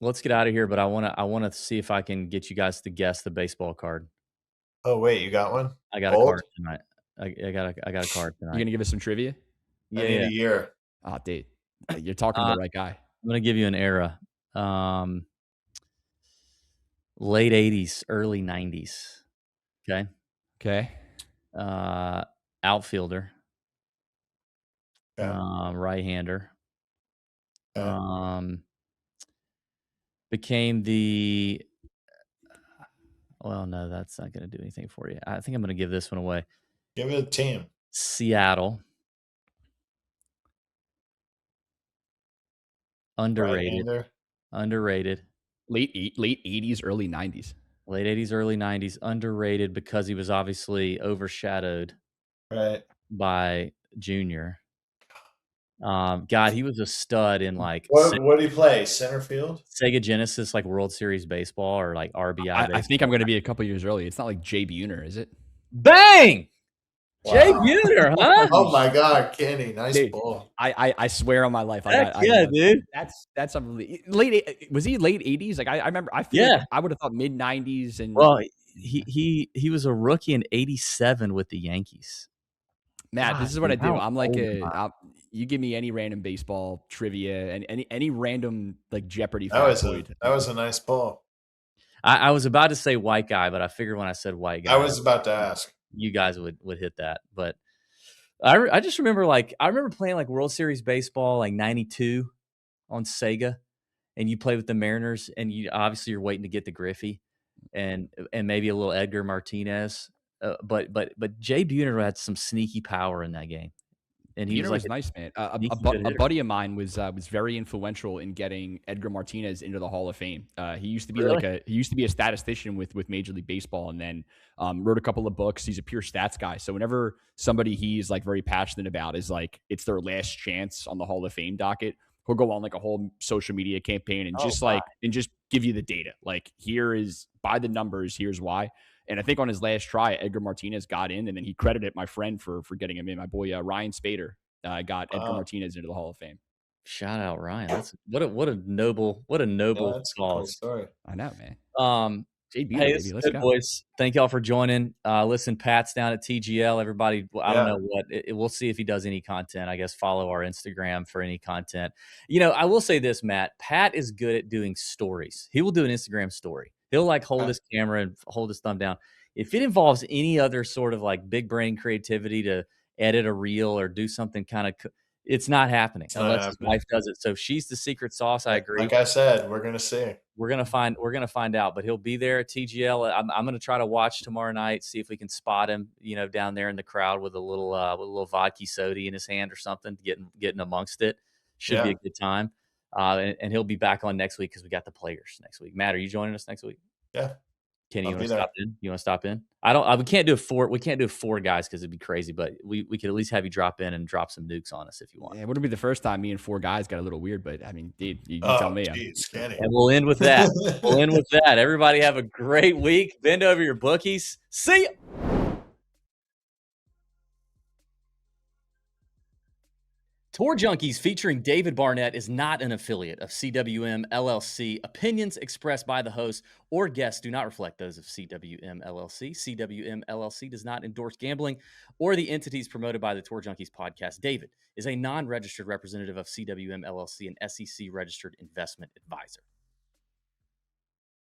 Let's get out of here, but I want to see if I can get you guys to guess the baseball card. Oh wait, you got one? I got a card tonight. I got a card tonight. You gonna give us some trivia? Yeah. I need a year. Date. You're talking to the right guy. I'm gonna give you an era. Late 80s, early 90s. Okay. Outfielder. Okay. Right-hander. Okay. Became the. Well, no, that's not going to do anything for you. I think I'm going to give this one away. Give it a team. Seattle. Underrated. Right-hander. Underrated. Late 80s, early 90s. Late 80s, early 90s. Underrated because he was obviously overshadowed by Junior. God, he was a stud in like. What did he play? Center field? Sega Genesis, like World Series baseball or like RBI. I think I'm going to be a couple years early. It's not like Jay Buhner, is it? Bang! Wow. Jay Buhner, huh? Oh my God, Kenny, nice ball. I swear on my life. Dude. That's late. Was he late 80s? Like I remember. I feel like I would have thought mid 90s. And well, he was a rookie in '87 with the Yankees. Matt, this is what I do. I'm like you give me any random baseball trivia and any random like Jeopardy. That was a nice ball. I was about to say white guy, but I figured when I said white guy, I was about to ask. you guys would hit that. But I just remember I remember playing like World Series baseball like '92 on Sega, and you play with the Mariners, and you're waiting to get the Griffey, and maybe a little Edgar Martinez. But Jay Buhner had some sneaky power in that game, and he was Buhner like was nice, man. sneaky good A hitter. buddy of mine was very influential in getting Edgar Martinez into the Hall of Fame. He used to be Really? he used to be a statistician with Major League Baseball, and then wrote a couple of books. He's a pure stats guy. So whenever somebody he's like very passionate about is like it's their last chance on the Hall of Fame docket, he'll go on like a whole social media campaign and just give you the data. Like, here is by the numbers, here's why. And I think on his last try, Edgar Martinez got in, and then he credited my friend for getting him in. My boy Ryan Spader got Edgar Martinez into the Hall of Fame. Shout out Ryan. That's what a noble That's a cool cause. story. I know, man. Hey, baby, let's go, boys. Thank y'all for joining. Listen, Pat's down at TGL. Everybody, I don't know what we'll see if he does any content. I guess follow our Instagram for any content. I will say this, Matt. Pat is good at doing stories. He will do an Instagram story. He'll like hold his camera and hold his thumb down. If it involves any other sort of like big brain creativity to edit a reel or do something kind of, it's not happening unless his wife does it. So she's the secret sauce. I agree. Like I said, we're gonna see. We're gonna find out. But he'll be there at TGL. I'm gonna try to watch tomorrow night, see if we can spot him, down there in the crowd with a little vodka soda in his hand or something, getting amongst it. Should be a good time. And he'll be back on next week because we got the players next week. Matt, are you joining us next week? Yeah. Kenny, you want to stop in? You want to stop in? We can't do four guys because it'd be crazy, but we could at least have you drop in and drop some nukes on us if you want. Yeah, it wouldn't be the first time me and four guys got a little weird, but I mean, dude, you tell me. Kenny. And we'll end with that. Everybody have a great week. Bend over your bookies. See ya. Tour Junkies featuring David Barnett is not an affiliate of CWM LLC. Opinions expressed by the host or guests do not reflect those of CWM LLC. CWM LLC does not endorse gambling or the entities promoted by the Tour Junkies podcast. David is a non-registered representative of CWM LLC, an SEC registered investment advisor.